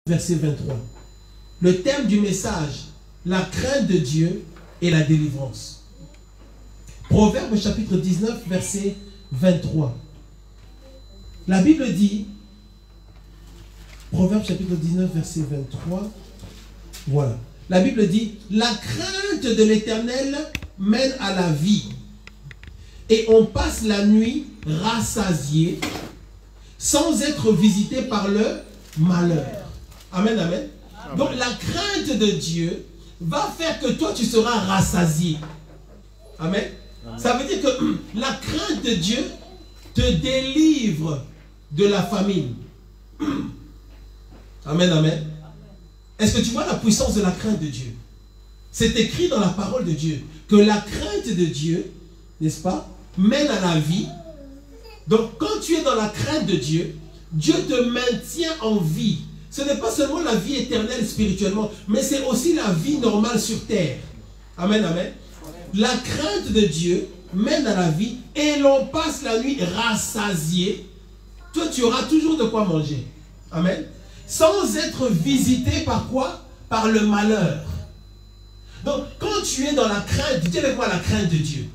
verset 23. Le thème du message, la crainte de Dieu et la délivrance. Proverbe chapitre 19, verset 23. La Bible dit, Proverbe chapitre 19, verset 23, voilà. La Bible dit, la crainte de l'Éternel mène à la vie, et on passe la nuit rassasié, sans être visité par le malheur. Amen, amen. Donc la crainte de Dieu va faire que toi tu seras rassasié. Amen. Ça veut dire que la crainte de Dieu te délivre de la famine. Amen, amen. Est-ce que tu vois la puissance de la crainte de Dieu? C'est écrit dans la parole de Dieu que la crainte de Dieu, n'est-ce pas, mène à la vie. Donc quand tu es dans la crainte de Dieu, Dieu te maintient en vie. Ce n'est pas seulement la vie éternelle spirituellement, mais c'est aussi la vie normale sur terre. Amen, amen. La crainte de Dieu mène à la vie et l'on passe la nuit rassasié. Toi, tu auras toujours de quoi manger. Amen. Sans être visité par quoi? Par le malheur. Donc, quand tu es dans la crainte, dis avec moi la crainte de Dieu.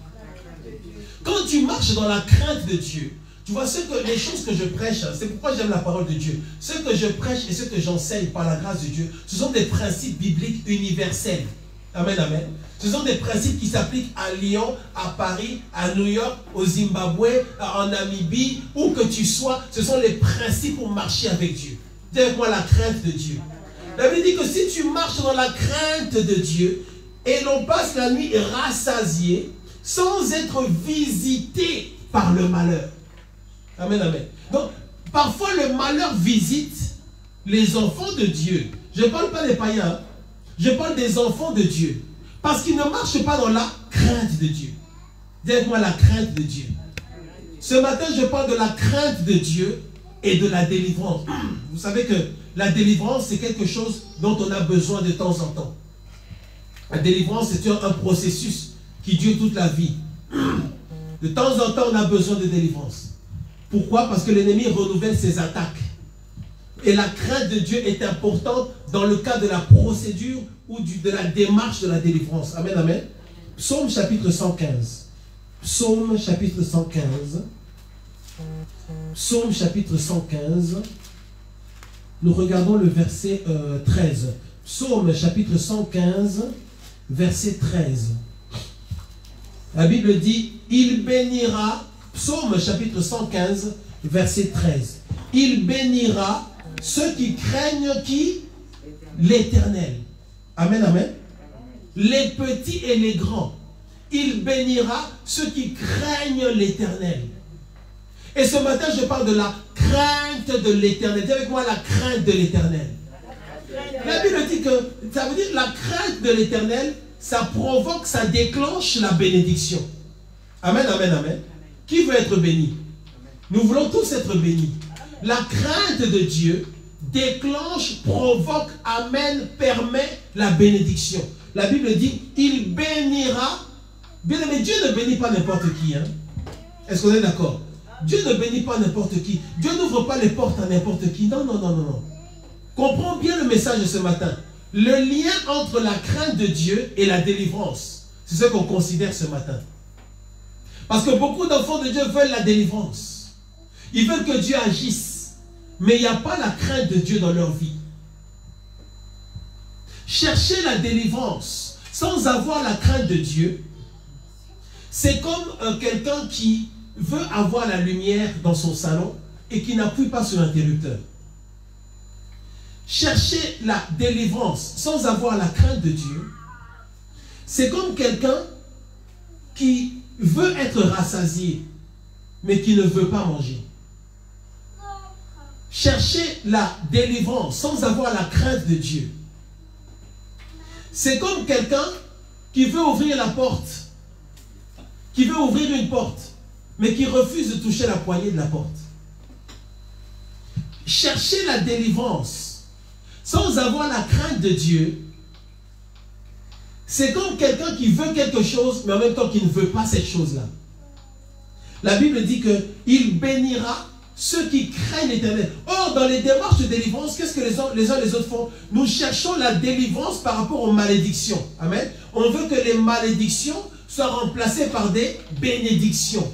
Quand tu marches dans la crainte de Dieu, tu vois, les choses que je prêche, c'est pourquoi j'aime la parole de Dieu. Ce que je prêche et ce que j'enseigne par la grâce de Dieu, ce sont des principes bibliques universels. Amen, amen. Ce sont des principes qui s'appliquent à Lyon, à Paris, à New York, au Zimbabwe, en Namibie, où que tu sois. Ce sont les principes pour marcher avec Dieu. Dis avec moi la crainte de Dieu. La Bible dit que si tu marches dans la crainte de Dieu, et l'on passe la nuit rassasié, sans être visité par le malheur. Amen, amen. Donc, parfois le malheur visite les enfants de Dieu. Je ne parle pas des païens, hein. Je parle des enfants de Dieu. Parce qu'ils ne marchent pas dans la crainte de Dieu. Dites-moi la crainte de Dieu. Ce matin, je parle de la crainte de Dieu et de la délivrance. Vous savez que la délivrance, c'est quelque chose dont on a besoin de temps en temps. La délivrance, c'est un processus qui dure toute la vie. De temps en temps, on a besoin de délivrance. Pourquoi? Parce que l'ennemi renouvelle ses attaques. Et la crainte de Dieu est importante dans le cadre de la procédure ou de la démarche de la délivrance. Amen, amen. Psaume chapitre 115. Psaume chapitre 115. Psaume chapitre 115. Nous regardons le verset 13. Psaume chapitre 115, verset 13. La Bible dit, il bénira, Psaume chapitre 115, verset 13. Il bénira ceux qui craignent qui? L'Éternel. Amen, amen. Les petits et les grands. Il bénira ceux qui craignent l'Éternel. Et ce matin, je parle de la crainte de l'Éternel. Dis avec moi la crainte de l'Éternel. La Bible dit que, ça veut dire la crainte de l'Éternel, ça provoque, ça déclenche la bénédiction. Amen, amen, amen. Qui veut être béni? Nous voulons tous être bénis. La crainte de Dieu déclenche, provoque, amène, permet la bénédiction. La Bible dit, il bénira. Bien aimé, Dieu ne bénit pas n'importe qui. Hein? Est-ce qu'on est d'accord? Dieu ne bénit pas n'importe qui. Dieu n'ouvre pas les portes à n'importe qui. Non, non, non, non, non. Comprends bien le message de ce matin. Le lien entre la crainte de Dieu et la délivrance, c'est ce qu'on considère ce matin. Parce que beaucoup d'enfants de Dieu veulent la délivrance. Ils veulent que Dieu agisse. Mais il n'y a pas la crainte de Dieu dans leur vie. Chercher la délivrance sans avoir la crainte de Dieu, c'est comme quelqu'un qui veut avoir la lumière dans son salon et qui n'appuie pas sur l'interrupteur. Chercher la délivrance sans avoir la crainte de Dieu, c'est comme quelqu'un qui veut être rassasié, mais qui ne veut pas manger. Chercher la délivrance sans avoir la crainte de Dieu, c'est comme quelqu'un qui veut ouvrir la porte, qui veut ouvrir une porte, mais qui refuse de toucher la poignée de la porte. Chercher la délivrance sans avoir la crainte de Dieu, c'est comme quelqu'un qui veut quelque chose, mais en même temps qui ne veut pas cette chose-là. La Bible dit qu'il bénira ceux qui craignent l'Éternel. Or, dans les démarches de délivrance, qu'est-ce que les uns les autres font? Nous cherchons la délivrance par rapport aux malédictions. Amen. On veut que les malédictions soient remplacées par des bénédictions.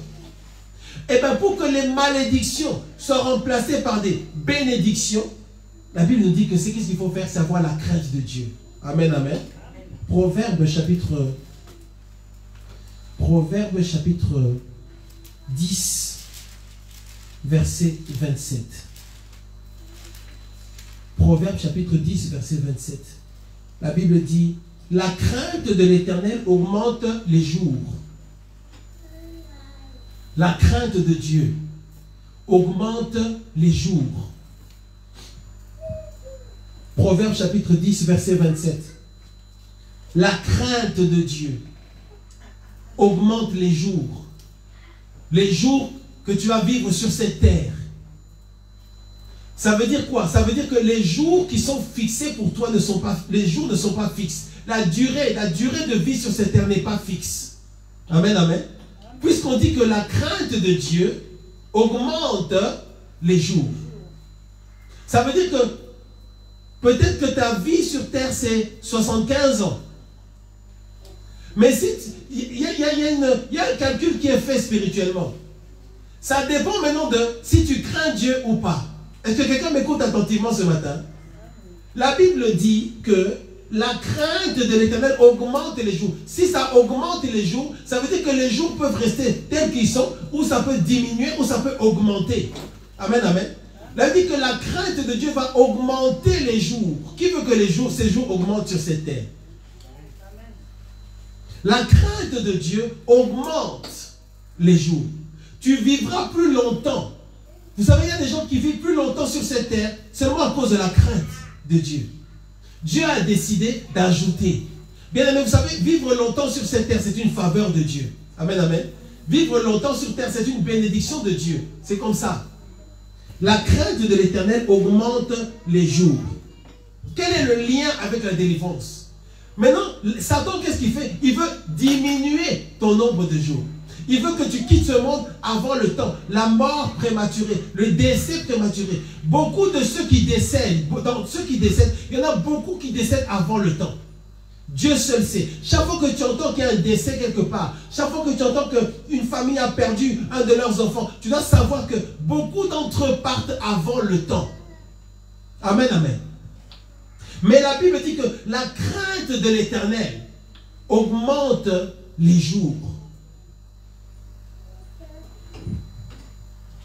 Et bien, pour que les malédictions soient remplacées par des bénédictions, la Bible nous dit que c'est qu'est-ce qu'il faut faire? C'est avoir la crainte de Dieu. Amen, amen. Proverbe chapitre 10, verset 27. Proverbe chapitre 10, verset 27. La Bible dit, la crainte de l'Éternel augmente les jours. La crainte de Dieu augmente les jours. Proverbe chapitre 10, verset 27. La crainte de Dieu augmente les jours. Les jours que tu vas vivre sur cette terre. Ça veut dire quoi? Ça veut dire que les jours qui sont fixés pour toi ne sont pas, les jours ne sont pas fixes. La durée de vie sur cette terre n'est pas fixe. Amen, amen. Puisqu'on dit que la crainte de Dieu augmente les jours. Ça veut dire que peut-être que ta vie sur terre c'est 75 ans. Mais si il y a un calcul qui est fait spirituellement. Ça dépend maintenant de si tu crains Dieu ou pas. Est-ce que quelqu'un m'écoute attentivement ce matin? La Bible dit que la crainte de l'Éternel augmente les jours. Si ça augmente les jours, ça veut dire que les jours peuvent rester tels qu'ils sont, ou ça peut diminuer, ou ça peut augmenter. Amen, amen. La Bible dit que la crainte de Dieu va augmenter les jours. Qui veut que ces jours augmentent sur cette terre? La crainte de Dieu augmente les jours. Tu vivras plus longtemps. Vous savez, il y a des gens qui vivent plus longtemps sur cette terre seulement à cause de la crainte de Dieu. Dieu a décidé d'ajouter. Bien aimé, vous savez, vivre longtemps sur cette terre, c'est une faveur de Dieu. Amen, amen. Vivre longtemps sur terre, c'est une bénédiction de Dieu. C'est comme ça. La crainte de l'Éternel augmente les jours. Quel est le lien avec la délivrance? Maintenant, Satan, qu'est-ce qu'il fait? Il veut diminuer ton nombre de jours. Il veut que tu quittes ce monde avant le temps. La mort prématurée, le décès prématuré. Beaucoup de ceux qui décèdent, dans ceux qui décèdent, il y en a beaucoup qui décèdent avant le temps. Dieu seul sait. Chaque fois que tu entends qu'il y a un décès quelque part, chaque fois que tu entends qu'une famille a perdu un de leurs enfants, tu dois savoir que beaucoup d'entre eux partent avant le temps. Amen, amen. Mais la Bible dit que la crainte de l'Éternel augmente les jours.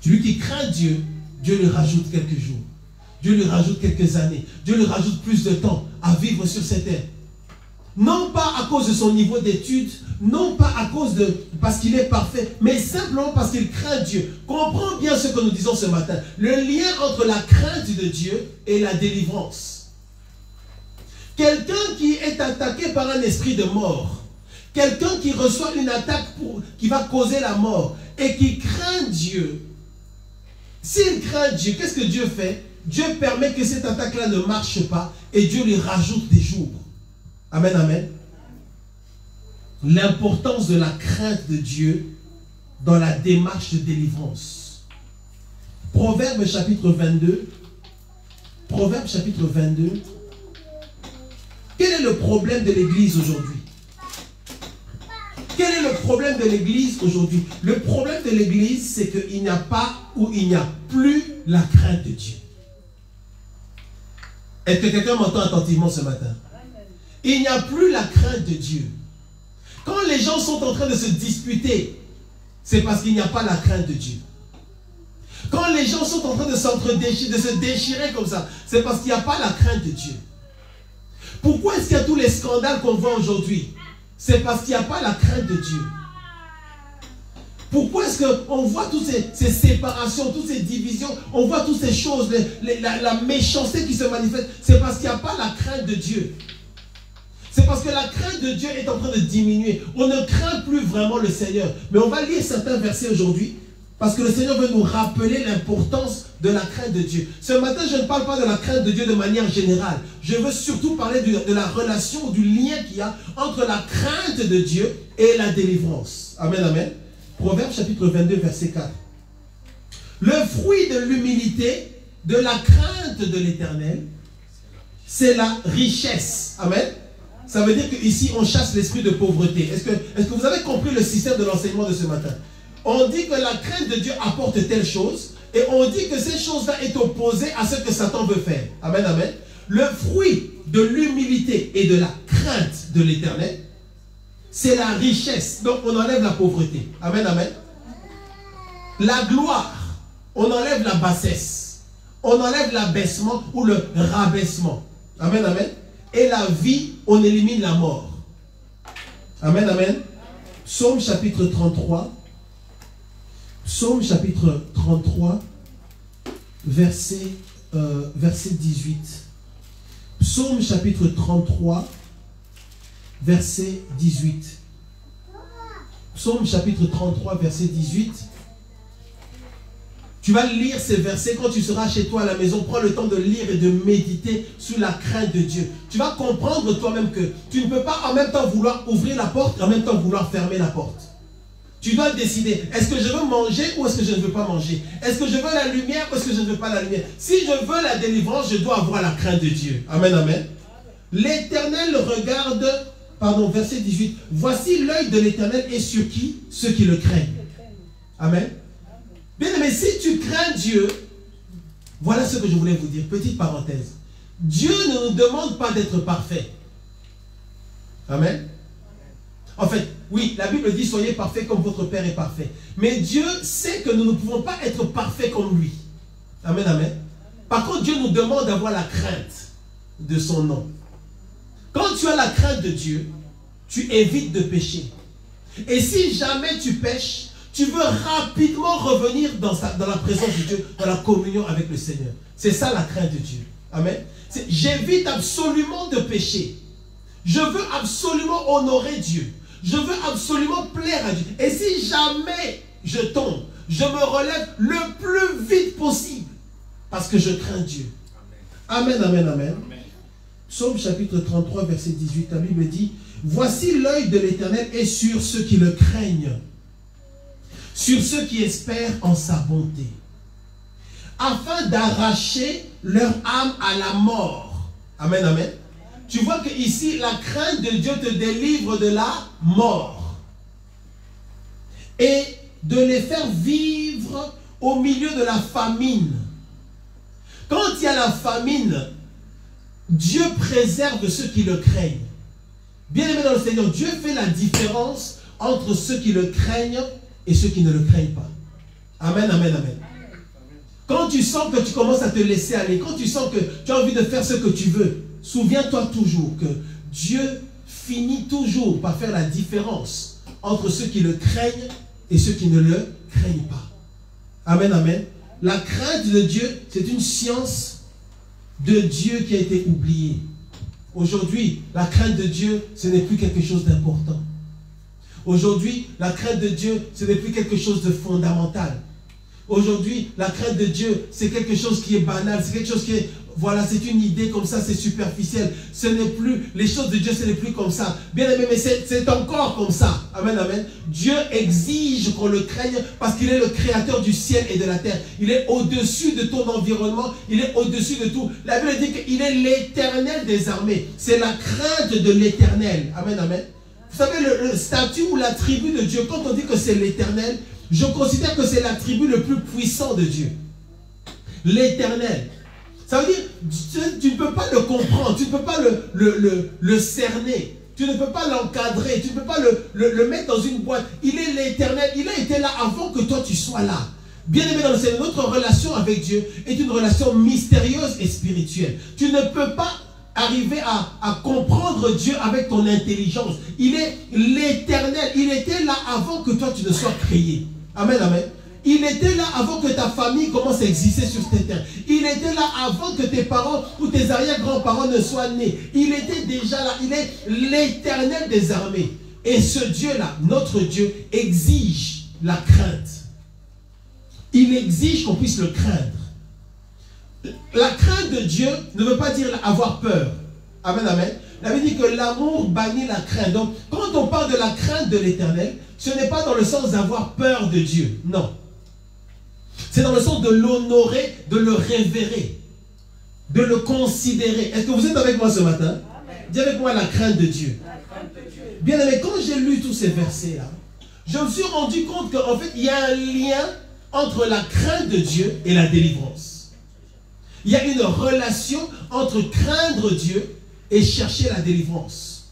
Celui qui craint Dieu, Dieu lui rajoute quelques jours. Dieu lui rajoute quelques années. Dieu lui rajoute plus de temps à vivre sur cette terre. Non pas à cause de son niveau d'études, non pas à cause parce qu'il est parfait, mais simplement parce qu'il craint Dieu. Comprends bien ce que nous disons ce matin. Le lien entre la crainte de Dieu et la délivrance. Quelqu'un qui est attaqué par un esprit de mort, quelqu'un qui reçoit une attaque qui va causer la mort et qui craint Dieu, s'il craint Dieu, qu'est-ce que Dieu fait? Dieu permet que cette attaque-là ne marche pas et Dieu lui rajoute des jours. Amen, amen. L'importance de la crainte de Dieu dans la démarche de délivrance. Proverbe chapitre 22. Proverbe chapitre 22. Quel est le problème de l'Église aujourd'hui? Quel est le problème de l'Église aujourd'hui? Le problème de l'Église, c'est qu'il n'y a pas ou il n'y a plus la crainte de Dieu. Est-ce que quelqu'un m'entend attentivement ce matin? Il n'y a plus la crainte de Dieu. Quand les gens sont en train de se disputer, c'est parce qu'il n'y a pas la crainte de Dieu. Quand les gens sont en train de se déchirer comme ça, c'est parce qu'il n'y a pas la crainte de Dieu. Pourquoi est-ce qu'il y a tous les scandales qu'on voit aujourd'hui? C'est parce qu'il n'y a pas la crainte de Dieu. Pourquoi est-ce qu'on voit toutes ces séparations, toutes ces divisions, on voit toutes ces choses, la méchanceté qui se manifeste? C'est parce qu'il n'y a pas la crainte de Dieu. C'est parce que la crainte de Dieu est en train de diminuer. On ne craint plus vraiment le Seigneur. Mais on va lire certains versets aujourd'hui, parce que le Seigneur veut nous rappeler l'importance de la crainte de Dieu. Ce matin, je ne parle pas de la crainte de Dieu de manière générale. Je veux surtout parler de la relation, du lien qu'il y a entre la crainte de Dieu et la délivrance. Amen, amen. Proverbe chapitre 22, verset 4. Le fruit de l'humilité, de la crainte de l'Éternel, c'est la richesse. Amen. Ça veut dire qu'ici, on chasse l'esprit de pauvreté. Est-ce que vous avez compris le système de l'enseignement de ce matin? On dit que la crainte de Dieu apporte telle chose, et on dit que ces choses-là est opposée à ce que Satan veut faire. Amen, amen. Le fruit de l'humilité et de la crainte de l'Éternel, c'est la richesse. Donc, on enlève la pauvreté. Amen, amen. La gloire, on enlève la bassesse. On enlève l'abaissement ou le rabaissement. Amen, amen. Et la vie, on élimine la mort. Amen, amen. Psaume chapitre 33. Psaume chapitre 33, verset 18. Psaume chapitre 33, verset 18. Psaume chapitre 33, verset 18. Tu vas lire ces versets quand tu seras chez toi à la maison. Prends le temps de lire et de méditer sous la crainte de Dieu. Tu vas comprendre toi-même que tu ne peux pas en même temps vouloir ouvrir la porte et en même temps vouloir fermer la porte. Tu dois décider, est-ce que je veux manger ou est-ce que je ne veux pas manger? Est-ce que je veux la lumière ou est-ce que je ne veux pas la lumière? Si je veux la délivrance, je dois avoir la crainte de Dieu. Amen, amen. L'Éternel regarde, pardon, verset 18. Voici l'œil de l'Éternel est sur qui? Ceux qui le craignent. Amen. Bien aimé, si tu crains Dieu, voilà ce que je voulais vous dire. Petite parenthèse. Dieu ne nous demande pas d'être parfait. Amen. En fait, oui, la Bible dit, soyez parfaits comme votre Père est parfait. Mais Dieu sait que nous ne pouvons pas être parfaits comme lui. Amen, amen. Par contre, Dieu nous demande d'avoir la crainte de son nom. Quand tu as la crainte de Dieu, tu évites de pécher. Et si jamais tu pêches, tu veux rapidement revenir dans la présence de Dieu, dans la communion avec le Seigneur. C'est ça la crainte de Dieu. Amen. J'évite absolument de pécher. Je veux absolument honorer Dieu. Je veux absolument plaire à Dieu. Et si jamais je tombe, je me relève le plus vite possible. Parce que je crains Dieu. Amen, amen, amen. Amen. Psaume chapitre 33, verset 18, la Bible dit, voici l'œil de l'Éternel est sur ceux qui le craignent, sur ceux qui espèrent en sa bonté, afin d'arracher leur âme à la mort. Amen, amen. Tu vois que ici, la crainte de Dieu te délivre de la mort et de les faire vivre au milieu de la famine. Quand il y a la famine, Dieu préserve ceux qui le craignent. Bien aimé dans le Seigneur, Dieu fait la différence entre ceux qui le craignent et ceux qui ne le craignent pas. Amen, amen, amen. Quand tu sens que tu commences à te laisser aller, quand tu sens que tu as envie de faire ce que tu veux, souviens-toi toujours que Dieu finit toujours par faire la différence entre ceux qui le craignent et ceux qui ne le craignent pas. Amen, amen. La crainte de Dieu, c'est une science de Dieu qui a été oubliée. Aujourd'hui, la crainte de Dieu, ce n'est plus quelque chose d'important. Aujourd'hui, la crainte de Dieu, ce n'est plus quelque chose de fondamental. Aujourd'hui, la crainte de Dieu, c'est quelque chose qui est banal, c'est quelque chose qui est, voilà, c'est une idée comme ça, c'est superficiel. Ce n'est plus, les choses de Dieu, ce n'est plus comme ça. Bien aimé, mais c'est encore comme ça. Amen, amen. Dieu exige qu'on le craigne parce qu'il est le créateur du ciel et de la terre. Il est au-dessus de ton environnement, il est au-dessus de tout. La Bible dit qu'il est l'Éternel des armées. C'est la crainte de l'Éternel. Amen, amen. Vous savez, le statut ou l'attribut de Dieu, quand on dit que c'est l'Éternel, je considère que c'est l'attribut le plus puissant de Dieu. L'Éternel. Ça veut dire, tu ne peux pas le comprendre, tu ne peux pas le cerner, tu ne peux pas l'encadrer, tu ne peux pas le mettre dans une boîte. Il est l'Éternel, il a été là avant que toi tu sois là. Bien aimé dans le Seigneur, notre relation avec Dieu est une relation mystérieuse et spirituelle. Tu ne peux pas arriver à comprendre Dieu avec ton intelligence. Il est l'Éternel, il était là avant que toi tu ne sois créé. Amen, amen. Il était là avant que ta famille commence à exister sur cette terre. Il était là avant que tes parents ou tes arrière-grands-parents ne soient nés. Il était déjà là. Il est l'Éternel des armées. Et ce Dieu-là, notre Dieu, exige la crainte. Il exige qu'on puisse le craindre. La crainte de Dieu ne veut pas dire avoir peur. Amen, amen. La Bible dit que l'amour bannit la crainte. Donc, quand on parle de la crainte de l'Éternel, ce n'est pas dans le sens d'avoir peur de Dieu. Non. C'est dans le sens de l'honorer, de le révérer, de le considérer. Est-ce que vous êtes avec moi ce matin? Dis avec moi la crainte de Dieu. Bien aimé, quand j'ai lu tous ces versets-là, je me suis rendu compte qu'en fait, il y a un lien entre la crainte de Dieu et la délivrance. Il y a une relation entre craindre Dieu et chercher la délivrance.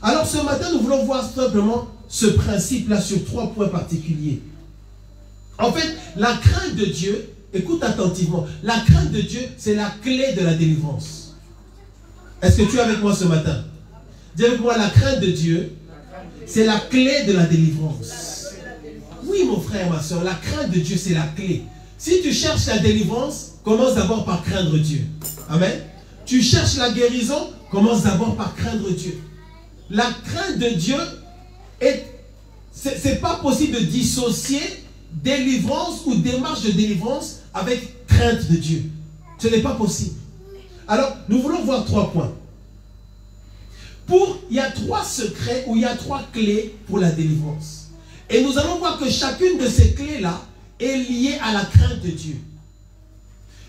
Alors ce matin, nous voulons voir simplement ce principe-là sur 3 points particuliers. En fait, la crainte de Dieu, écoute attentivement, la crainte de Dieu, c'est la clé de la délivrance. Est-ce que tu es avec moi ce matin? Dis avec moi, la crainte de Dieu, c'est la clé de la délivrance. Oui, mon frère, ma soeur, la crainte de Dieu, c'est la clé. Si tu cherches la délivrance, commence d'abord par craindre Dieu. Amen. Tu cherches la guérison, commence d'abord par craindre Dieu. La crainte de Dieu, c'est pas possible de dissocier délivrance ou démarche de délivrance avec crainte de Dieu. Ce n'est pas possible. Alors, nous voulons voir 3 points. Il y a 3 secrets ou il y a 3 clés pour la délivrance. Et nous allons voir que chacune de ces clés-là est liée à la crainte de Dieu.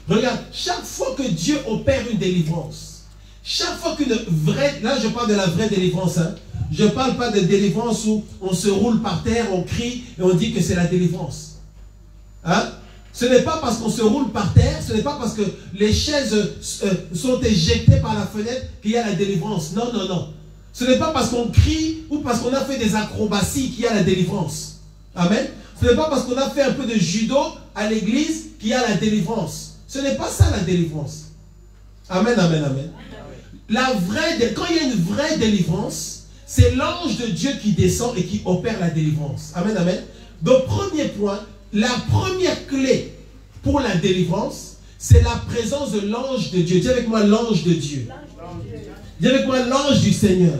Regarde, chaque fois que Dieu opère une délivrance, chaque fois qu'une vraie, là je parle de la vraie délivrance, hein, je ne parle pas de délivrance où on se roule par terre, on crie et on dit que c'est la délivrance. Hein? Ce n'est pas parce qu'on se roule par terre, ce n'est pas parce que les chaises sont éjectées par la fenêtre qu'il y a la délivrance. Non, non, non. Ce n'est pas parce qu'on crie ou parce qu'on a fait des acrobaties qu'il y a la délivrance. Amen. Ce n'est pas parce qu'on a fait un peu de judo à l'église qu'il y a la délivrance. Ce n'est pas ça la délivrance. Amen, amen, amen. Quand il y a une vraie délivrance, c'est l'ange de Dieu qui descend et qui opère la délivrance. Amen, amen. Donc, premier point, la première clé pour la délivrance, c'est la présence de l'ange de Dieu. Dis avec moi l'ange de Dieu. Dis avec moi l'ange du Seigneur.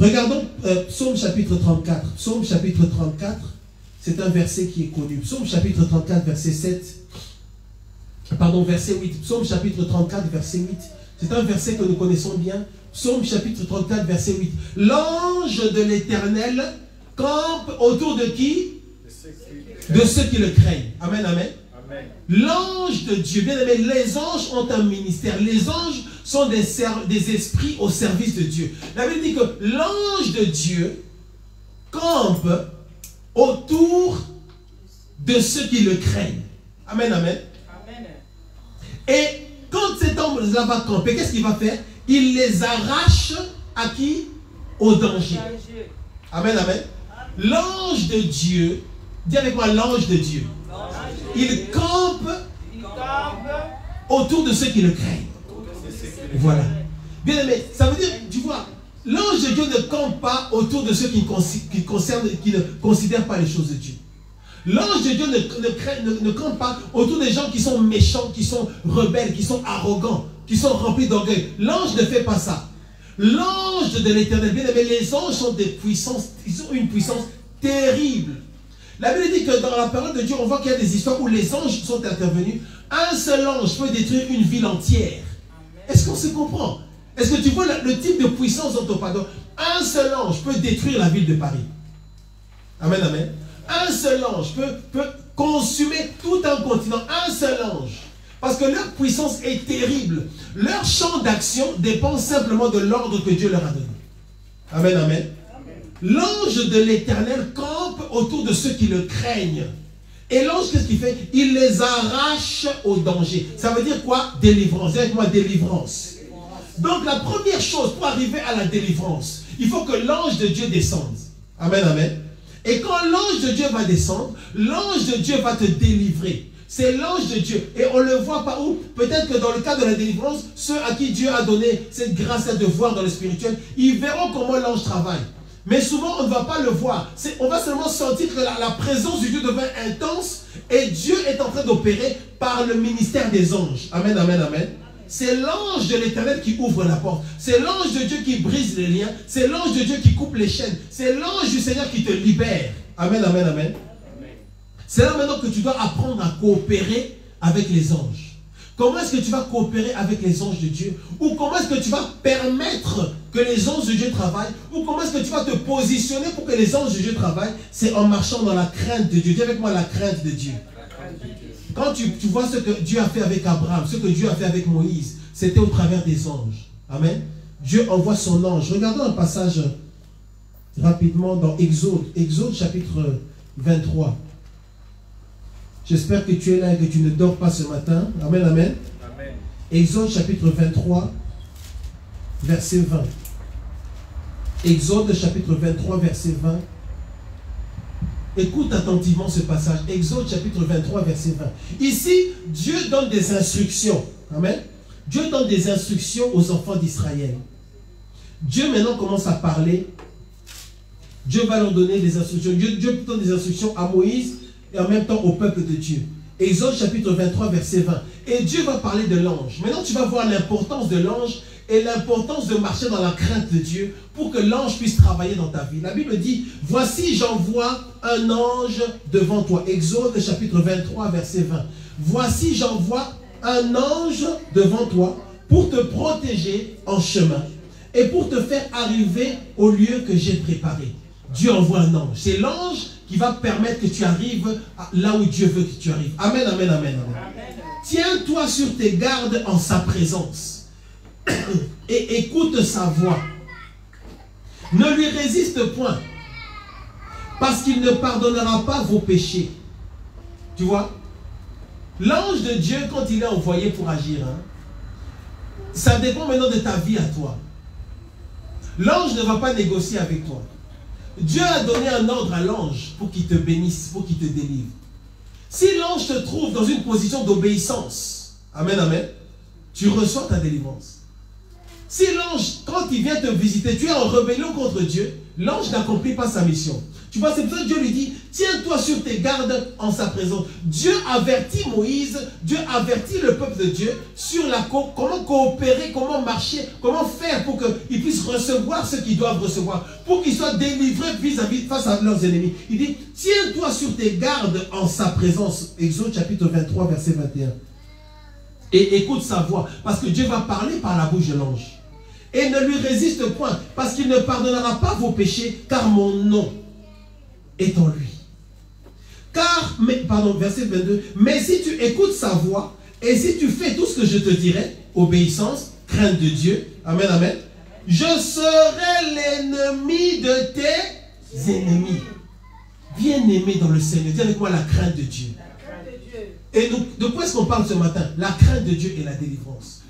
Regardons Psaume chapitre 34. Psaume chapitre 34, c'est un verset qui est connu. Psaume chapitre 34, verset 7. Pardon, verset 8. Psaume chapitre 34, verset 8. C'est un verset que nous connaissons bien. Psaume chapitre 34, verset 8. L'ange de l'Éternel campe autour de qui? De ceux qui le craignent. Amen, amen. L'ange de Dieu, bien aimé, les anges ont un ministère. Les anges sont des esprits au service de Dieu. La Bible dit que l'ange de Dieu campe autour de ceux qui le craignent. Amen, amen. Et quand cet ange-là va camper, qu'est-ce qu'il va faire? Il les arrache à qui? Au danger. Amen, amen. L'ange de Dieu, dis avec moi l'ange de Dieu. Il campe autour de ceux qui le craignent. Voilà. Bien aimé, ça veut dire, tu vois, l'ange de Dieu ne campe pas autour de ceux qui ne considèrent pas les choses de Dieu. L'ange de Dieu ne campe pas autour des gens qui sont méchants, qui sont rebelles, qui sont arrogants, qui sont remplis d'orgueil. L'ange ne fait pas ça. L'ange de l'Éternel, bien aimé, les anges sont des puissances, ils ont une puissance terrible. La Bible dit que dans la parole de Dieu, on voit qu'il y a des histoires où les anges sont intervenus. Un seul ange peut détruire une ville entière. Est-ce qu'on se comprend? Est-ce que tu vois le type de puissance dont on parle? Un seul ange peut détruire la ville de Paris. Amen, amen. Un seul ange peut consumer tout un continent. Un seul ange. Parce que leur puissance est terrible. Leur champ d'action dépend simplement de l'ordre que Dieu leur a donné. Amen, amen. L'ange de l'Éternel campe autour de ceux qui le craignent. Et l'ange, qu'est-ce qu'il fait? Il les arrache au danger. Ça veut dire quoi? Délivrance. Dis avec moi, délivrance. Donc la première chose pour arriver à la délivrance, il faut que l'ange de Dieu descende. Amen, amen. Et quand l'ange de Dieu va descendre, l'ange de Dieu va te délivrer. C'est l'ange de Dieu. Et on ne le voit pas où? Peut-être que dans le cas de la délivrance, ceux à qui Dieu a donné cette grâce de voir dans le spirituel, ils verront comment l'ange travaille. Mais souvent, on ne va pas le voir. On va seulement sentir que la présence de Dieu devient intense et Dieu est en train d'opérer par le ministère des anges. Amen, amen, amen. C'est l'ange de l'Éternel qui ouvre la porte. C'est l'ange de Dieu qui brise les liens. C'est l'ange de Dieu qui coupe les chaînes. C'est l'ange du Seigneur qui te libère. Amen, amen, amen. C'est là maintenant que tu dois apprendre à coopérer avec les anges. Comment est-ce que tu vas coopérer avec les anges de Dieu? Ou comment est-ce que tu vas permettre que les anges de Dieu travaillent? Ou comment est-ce que tu vas te positionner pour que les anges de Dieu travaillent? C'est en marchant dans la crainte de Dieu. Dis avec moi la crainte de Dieu. Quand tu vois ce que Dieu a fait avec Abraham, ce que Dieu a fait avec Moïse, c'était au travers des anges. Amen. Dieu envoie son ange. Regardons un passage rapidement dans Exode. Exode chapitre 23. J'espère que tu es là et que tu ne dors pas ce matin. Amen, amen. Amen. Exode chapitre 23, verset 20. Exode chapitre 23, verset 20. Écoute attentivement ce passage. Exode chapitre 23, verset 20. Ici, Dieu donne des instructions. Amen. Dieu donne des instructions aux enfants d'Israël. Dieu maintenant commence à parler. Dieu va leur donner des instructions. Dieu donne des instructions à Moïse et en même temps au peuple de Dieu. Exode chapitre 23, verset 20. Et Dieu va parler de l'ange. Maintenant, tu vas voir l'importance de l'ange et l'importance de marcher dans la crainte de Dieu pour que l'ange puisse travailler dans ta vie. La Bible dit, voici j'envoie un ange devant toi. Exode chapitre 23, verset 20. Voici j'envoie un ange devant toi pour te protéger en chemin et pour te faire arriver au lieu que j'ai préparé. Dieu envoie un ange. C'est l'ange qui va permettre que tu arrives là où Dieu veut que tu arrives. Amen, amen, amen, amen. Tiens-toi sur tes gardes en sa présence et écoute sa voix. Ne lui résiste point, parce qu'il ne pardonnera pas vos péchés. Tu vois? L'ange de Dieu, quand il est envoyé pour agir, ça dépend maintenant de ta vie à toi. L'ange ne va pas négocier avec toi. Dieu a donné un ordre à l'ange pour qu'il te bénisse, pour qu'il te délivre. Si l'ange te trouve dans une position d'obéissance, amen, amen, tu reçois ta délivrance. Si l'ange, quand il vient te visiter, tu es en rébellion contre Dieu, l'ange n'accomplit pas sa mission. Tu vois, c'est pour ça que Dieu lui dit, tiens-toi sur tes gardes en sa présence. Dieu avertit Moïse, Dieu avertit le peuple de Dieu sur comment coopérer, comment marcher, comment faire pour qu'ils puissent recevoir ce qu'ils doivent recevoir, pour qu'ils soient délivrés face à leurs ennemis. Il dit, tiens-toi sur tes gardes en sa présence. Exode chapitre 23, verset 21. Et écoute sa voix, parce que Dieu va parler par la bouche de l'ange. Et ne lui résiste point, parce qu'il ne pardonnera pas vos péchés, car mon nom est en lui. Verset 22. Mais si tu écoutes sa voix, et si tu fais tout ce que je te dirai, obéissance, crainte de Dieu, amen, amen, je serai l'ennemi de tes ennemis. Bien-aimé dans le Seigneur, dis avec moi la crainte de Dieu. Et donc, de quoi est-ce qu'on parle ce matin? La crainte de Dieu et la délivrance.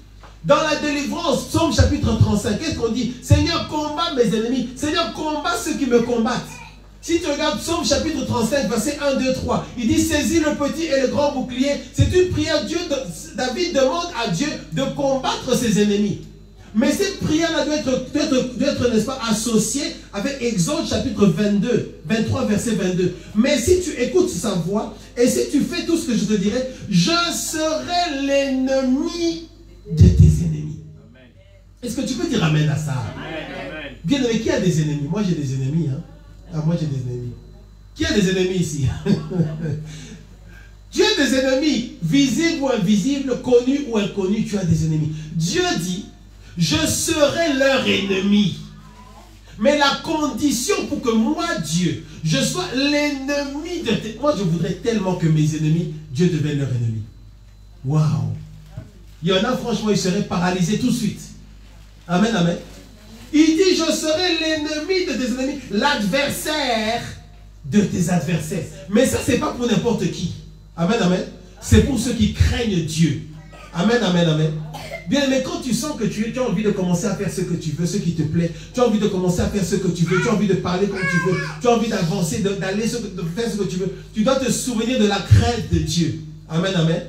Dans la délivrance, Psaume chapitre 35, qu'est-ce qu'on dit? Seigneur, combat mes ennemis. Seigneur, combat ceux qui me combattent. Si tu regardes Psaume chapitre 35, verset 1, 2, 3, il dit, saisis le petit et le grand bouclier. C'est une prière. David demande à Dieu de combattre ses ennemis. Mais cette prière-là doit être, n'est-ce pas, associée avec Exode chapitre 23, verset 22. Mais si tu écoutes sa voix, et si tu fais tout ce que je te dirai, je serai l'ennemi de tes ennemis. Est-ce que tu peux dire amen à ça? Amen. Bien aimé, qui a des ennemis? Moi j'ai des ennemis. Moi j'ai des ennemis. Qui a des ennemis ici? Tu as des ennemis, visibles ou invisibles, connus ou inconnus, tu as des ennemis. Dieu dit, je serai leur ennemi. Mais la condition pour que moi, Dieu, je sois l'ennemi de tes... Moi, je voudrais tellement que mes ennemis, Dieu devienne leur ennemi. Waouh! Il y en a, franchement, ils seraient paralysés tout de suite. Amen, amen. Il dit, je serai l'ennemi de tes ennemis, l'adversaire de tes adversaires. Mais ça, c'est pas pour n'importe qui. Amen, amen. C'est pour ceux qui craignent Dieu. Amen, amen, amen. Bien, mais quand tu sens que tu as envie de commencer à faire ce que tu veux, ce qui te plaît, tu as envie de commencer à faire ce que tu veux, tu as envie de parler comme tu veux, tu as envie d'avancer, de faire ce que tu veux, tu dois te souvenir de la crainte de Dieu. Amen, amen.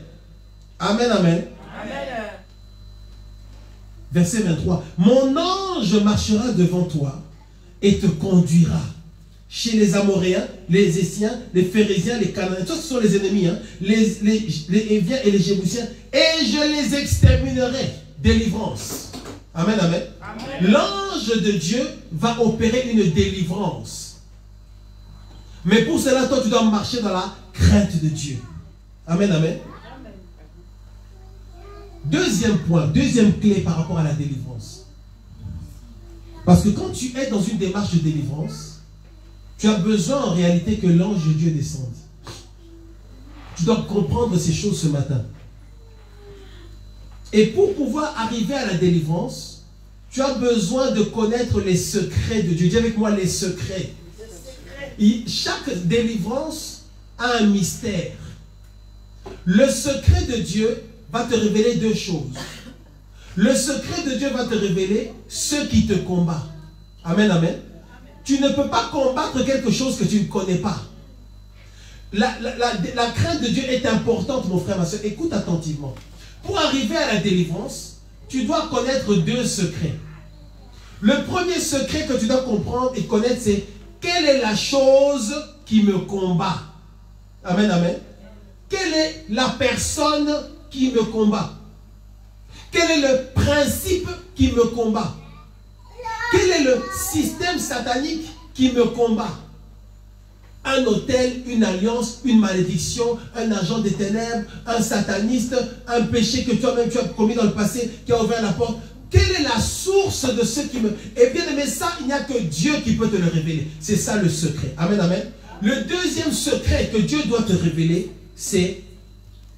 Amen, amen. Amen. Verset 23. Mon ange marchera devant toi et te conduira chez les Amoréens, les Essiens, les Phérésiens, les Cananéens. Ce sont les ennemis, les Éviens et les Jébusiens. Et je les exterminerai. Délivrance. Amen, amen. L'ange de Dieu va opérer une délivrance. Mais pour cela, toi, tu dois marcher dans la crainte de Dieu. Amen, amen. Deuxième point, deuxième clé par rapport à la délivrance. Parce que quand tu es dans une démarche de délivrance, tu as besoin en réalité que l'ange de Dieu descende. Tu dois comprendre ces choses ce matin. Et pour pouvoir arriver à la délivrance, tu as besoin de connaître les secrets de Dieu. Dis avec moi les secrets. Chaque délivrance a un mystère. Le secret de Dieu va te révéler deux choses. Le secret de Dieu va te révéler ceux qui te combattent. Amen, amen. Tu ne peux pas combattre quelque chose que tu ne connais pas. La crainte de Dieu est importante, mon frère, ma soeur. Écoute attentivement. Pour arriver à la délivrance, tu dois connaître deux secrets. Le premier secret que tu dois comprendre et connaître, c'est quelle est la chose qui me combat. Amen, amen. Quelle est la personne qui me combat? Quel est le principe qui me combat? Quel est le système satanique qui me combat? Un autel, une alliance, une malédiction, un agent des ténèbres, un sataniste, un péché que toi-même tu as commis dans le passé, qui a ouvert la porte. Quelle est la source de ce qui me... Et bien aimé, ça, il n'y a que Dieu qui peut te le révéler. C'est ça le secret. Amen, amen. Le deuxième secret que Dieu doit te révéler, c'est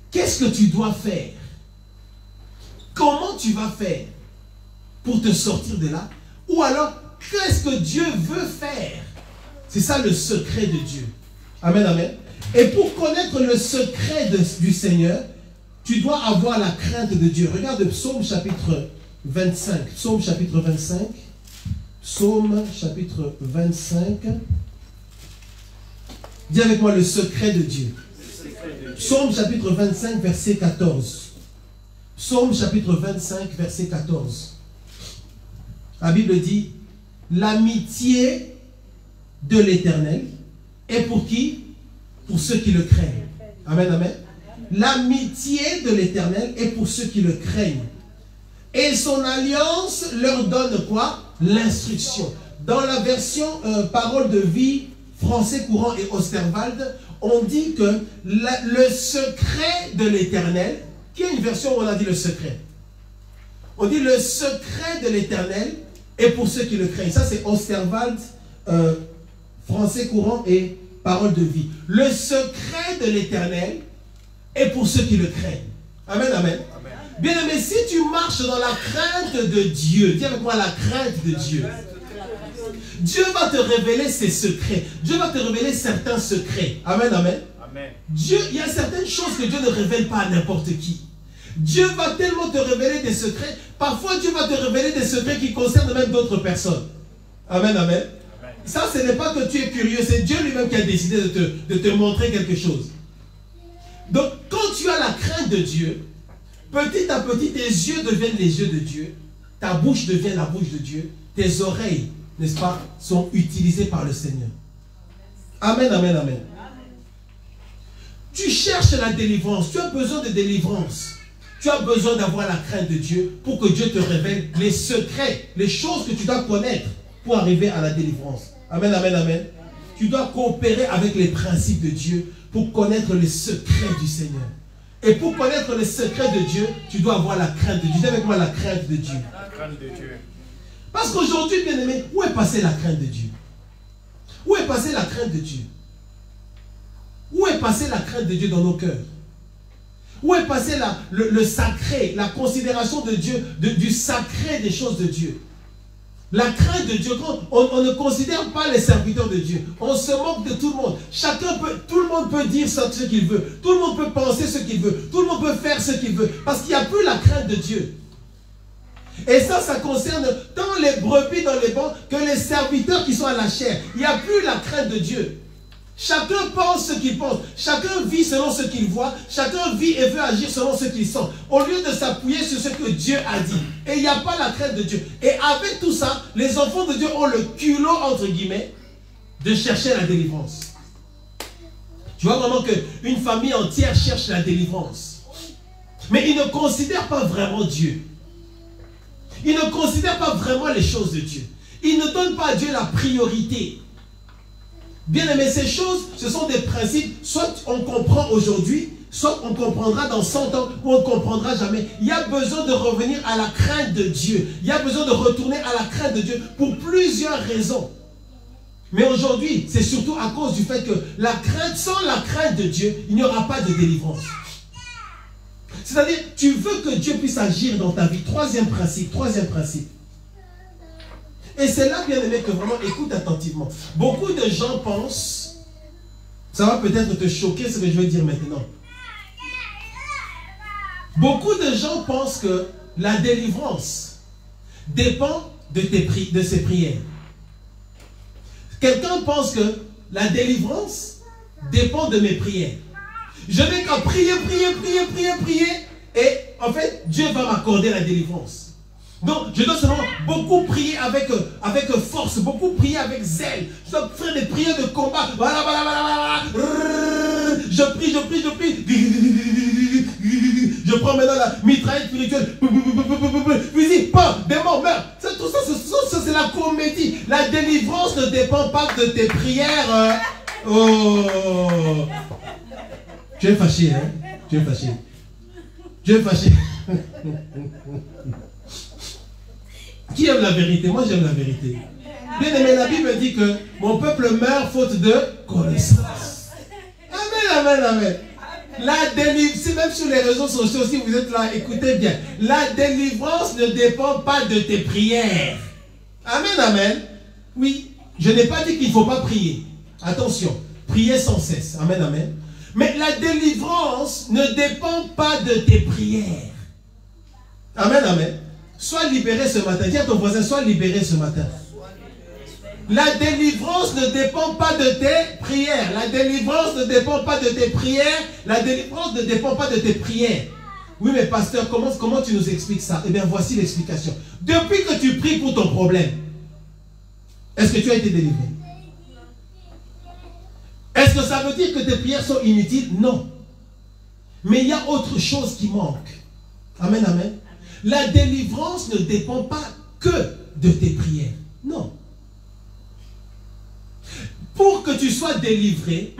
qu'est-ce que tu dois faire? Comment tu vas faire pour te sortir de là? Ou alors, qu'est-ce que Dieu veut faire? C'est ça le secret de Dieu. Amen, amen. Et pour connaître le secret du Seigneur, tu dois avoir la crainte de Dieu. Regarde Psaume chapitre 25. Psaume chapitre 25. Psaume chapitre 25. Dis avec moi le secret de Dieu. Psaume chapitre 25, verset 14. Psaume chapitre 25, verset 14. La Bible dit, l'amitié de l'Éternel est pour qui? Pour ceux qui le craignent. Amen, amen. L'amitié de l'Éternel est pour ceux qui le craignent. Et son alliance leur donne quoi? L'instruction. Dans la version Parole de vie, français courant et Osterwald, on dit que le secret de l'Éternel, qui est une version où on a dit le secret. On dit le secret de l'Éternel est pour ceux qui le craignent. Ça c'est Osterwald, français courant et Parole de vie. Le secret de l'Éternel est pour ceux qui le craignent. Amen, amen. Bien aimé, si tu marches dans la crainte de Dieu, dis avec moi la crainte de Dieu. Dieu va te révéler ses secrets. Dieu va te révéler certains secrets. Amen, amen. Dieu, il y a certaines choses que Dieu ne révèle pas à n'importe qui. Dieu va tellement te révéler des secrets. Parfois, Dieu va te révéler des secrets qui concernent même d'autres personnes. Amen, amen. Ça, ce n'est pas que tu es curieux. C'est Dieu lui-même qui a décidé de te montrer quelque chose. Donc, quand tu as la crainte de Dieu, petit à petit, tes yeux deviennent les yeux de Dieu. Ta bouche devient la bouche de Dieu. Tes oreilles, n'est-ce pas, sont utilisées par le Seigneur. Amen, amen, amen. Tu cherches la délivrance. Tu as besoin de délivrance. Tu as besoin d'avoir la crainte de Dieu pour que Dieu te révèle les secrets, les choses que tu dois connaître pour arriver à la délivrance. Amen, amen, amen. Tu dois coopérer avec les principes de Dieu pour connaître les secrets du Seigneur. Et pour connaître les secrets de Dieu, tu dois avoir la crainte de Dieu. Dis avec moi la crainte de Dieu. La crainte de Dieu. Parce qu'aujourd'hui, bien aimé, où est passée la crainte de Dieu? Où est passée la crainte de Dieu? Où est passée la crainte de Dieu dans nos cœurs? Où est passé le sacré, la considération de Dieu, du sacré des choses de Dieu? La crainte de Dieu, on ne considère pas les serviteurs de Dieu. On se moque de tout le monde. Tout le monde peut dire ce qu'il veut. Tout le monde peut penser ce qu'il veut. Tout le monde peut faire ce qu'il veut. Parce qu'il n'y a plus la crainte de Dieu. Et ça concerne tant les brebis dans les bancs que les serviteurs qui sont à la chair. Il n'y a plus la crainte de Dieu. Chacun pense ce qu'il pense. Chacun vit selon ce qu'il voit. Chacun vit et veut agir selon ce qu'il sent. Au lieu de s'appuyer sur ce que Dieu a dit. Et il n'y a pas la crainte de Dieu. Et avec tout ça, les enfants de Dieu ont le culot, entre guillemets, de chercher la délivrance. Tu vois vraiment qu'une famille entière cherche la délivrance. Mais ils ne considèrent pas vraiment Dieu. Ils ne considèrent pas vraiment les choses de Dieu. Ils ne donnent pas à Dieu la priorité. Bien aimé, ces choses, ce sont des principes, soit on comprend aujourd'hui, soit on comprendra dans 100 ans, ou on ne comprendra jamais. Il y a besoin de revenir à la crainte de Dieu. Il y a besoin de retourner à la crainte de Dieu pour plusieurs raisons. Mais aujourd'hui, c'est surtout à cause du fait que la crainte, sans la crainte de Dieu, il n'y aura pas de délivrance. C'est-à-dire, tu veux que Dieu puisse agir dans ta vie. Troisième principe. Et c'est là, bien aimé, que vraiment, écoute attentivement. Beaucoup de gens pensent, ça va peut-être te choquer ce que je vais dire maintenant. Beaucoup de gens pensent que la délivrance dépend de ses prières. Quelqu'un pense que la délivrance dépend de mes prières. Je n'ai qu'à prier, et en fait, Dieu va m'accorder la délivrance. Donc, je dois seulement beaucoup prier avec force, beaucoup prier avec zèle. Je dois faire des prières de combat. Voilà. Je prie. Je prends maintenant la mitraillette spirituelle. Fusil, pas, démon, meurt. Tout ça, c'est la comédie. La délivrance ne dépend pas de tes prières. Oh. Tu es fâché, hein? Tu es fâché. Qui aime la vérité? Moi, j'aime la vérité. Bien aimé, la Bible dit que mon peuple meurt faute de connaissance. Amen. La délivrance, même sur les réseaux sociaux, si vous êtes là, écoutez bien. La délivrance ne dépend pas de tes prières. Amen. Oui, je n'ai pas dit qu'il ne faut pas prier. Attention, priez sans cesse. Amen. Mais la délivrance ne dépend pas de tes prières. Amen. Sois libéré ce matin. Dis à ton voisin, sois libéré ce matin. La délivrance ne dépend pas de tes prières. La délivrance ne dépend pas de tes prières. La délivrance ne dépend pas de tes prières. Oui, mais pasteur, comment tu nous expliques ça? Eh bien, voici l'explication. Depuis que tu pries pour ton problème, est-ce que tu as été délivré? Est-ce que ça veut dire que tes prières sont inutiles? Non. Mais il y a autre chose qui manque. Amen. La délivrance ne dépend pas que de tes prières. Non. Pour que tu sois délivré,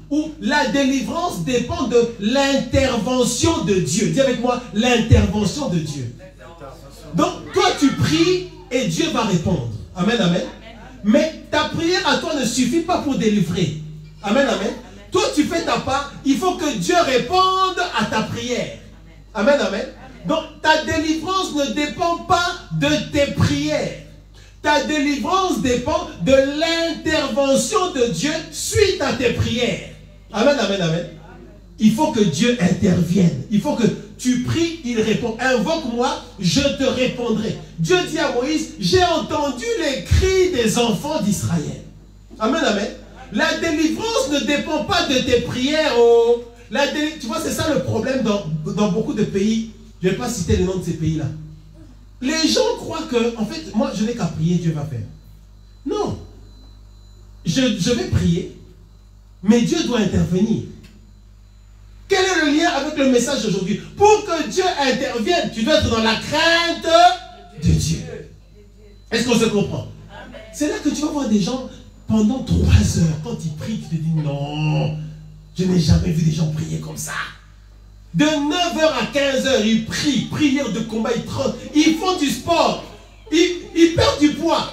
ou la délivrance dépend de l'intervention de Dieu. Dis avec moi, l'intervention de Dieu. Donc, toi, tu pries et Dieu va répondre. Amen. Mais ta prière à toi ne suffit pas pour délivrer. Amen. Toi, tu fais ta part. Il faut que Dieu réponde à ta prière. Amen. Donc, ta délivrance ne dépend pas de tes prières. Ta délivrance dépend de l'intervention de Dieu suite à tes prières. Amen. Il faut que Dieu intervienne. Il faut que tu pries, il répond. Invoque-moi, je te répondrai. Dieu dit à Moïse, j'ai entendu les cris des enfants d'Israël. Amen. La délivrance ne dépend pas de tes prières. Tu vois, c'est ça le problème dans beaucoup de pays. Je ne vais pas citer le nom de ces pays-là. Les gens croient que, en fait, moi, je n'ai qu'à prier, Dieu va faire. Non. Je vais prier, mais Dieu doit intervenir. Quel est le lien avec le message d'aujourd'hui? Pour que Dieu intervienne, tu dois être dans la crainte de Dieu. Est-ce qu'on se comprend? C'est là que tu vas voir des gens pendant 3 heures. Quand ils prient, tu te dis non, je n'ai jamais vu des gens prier comme ça. De 9h à 15h, ils prient, prière de combat, ils trottent, ils font du sport, ils perdent du poids.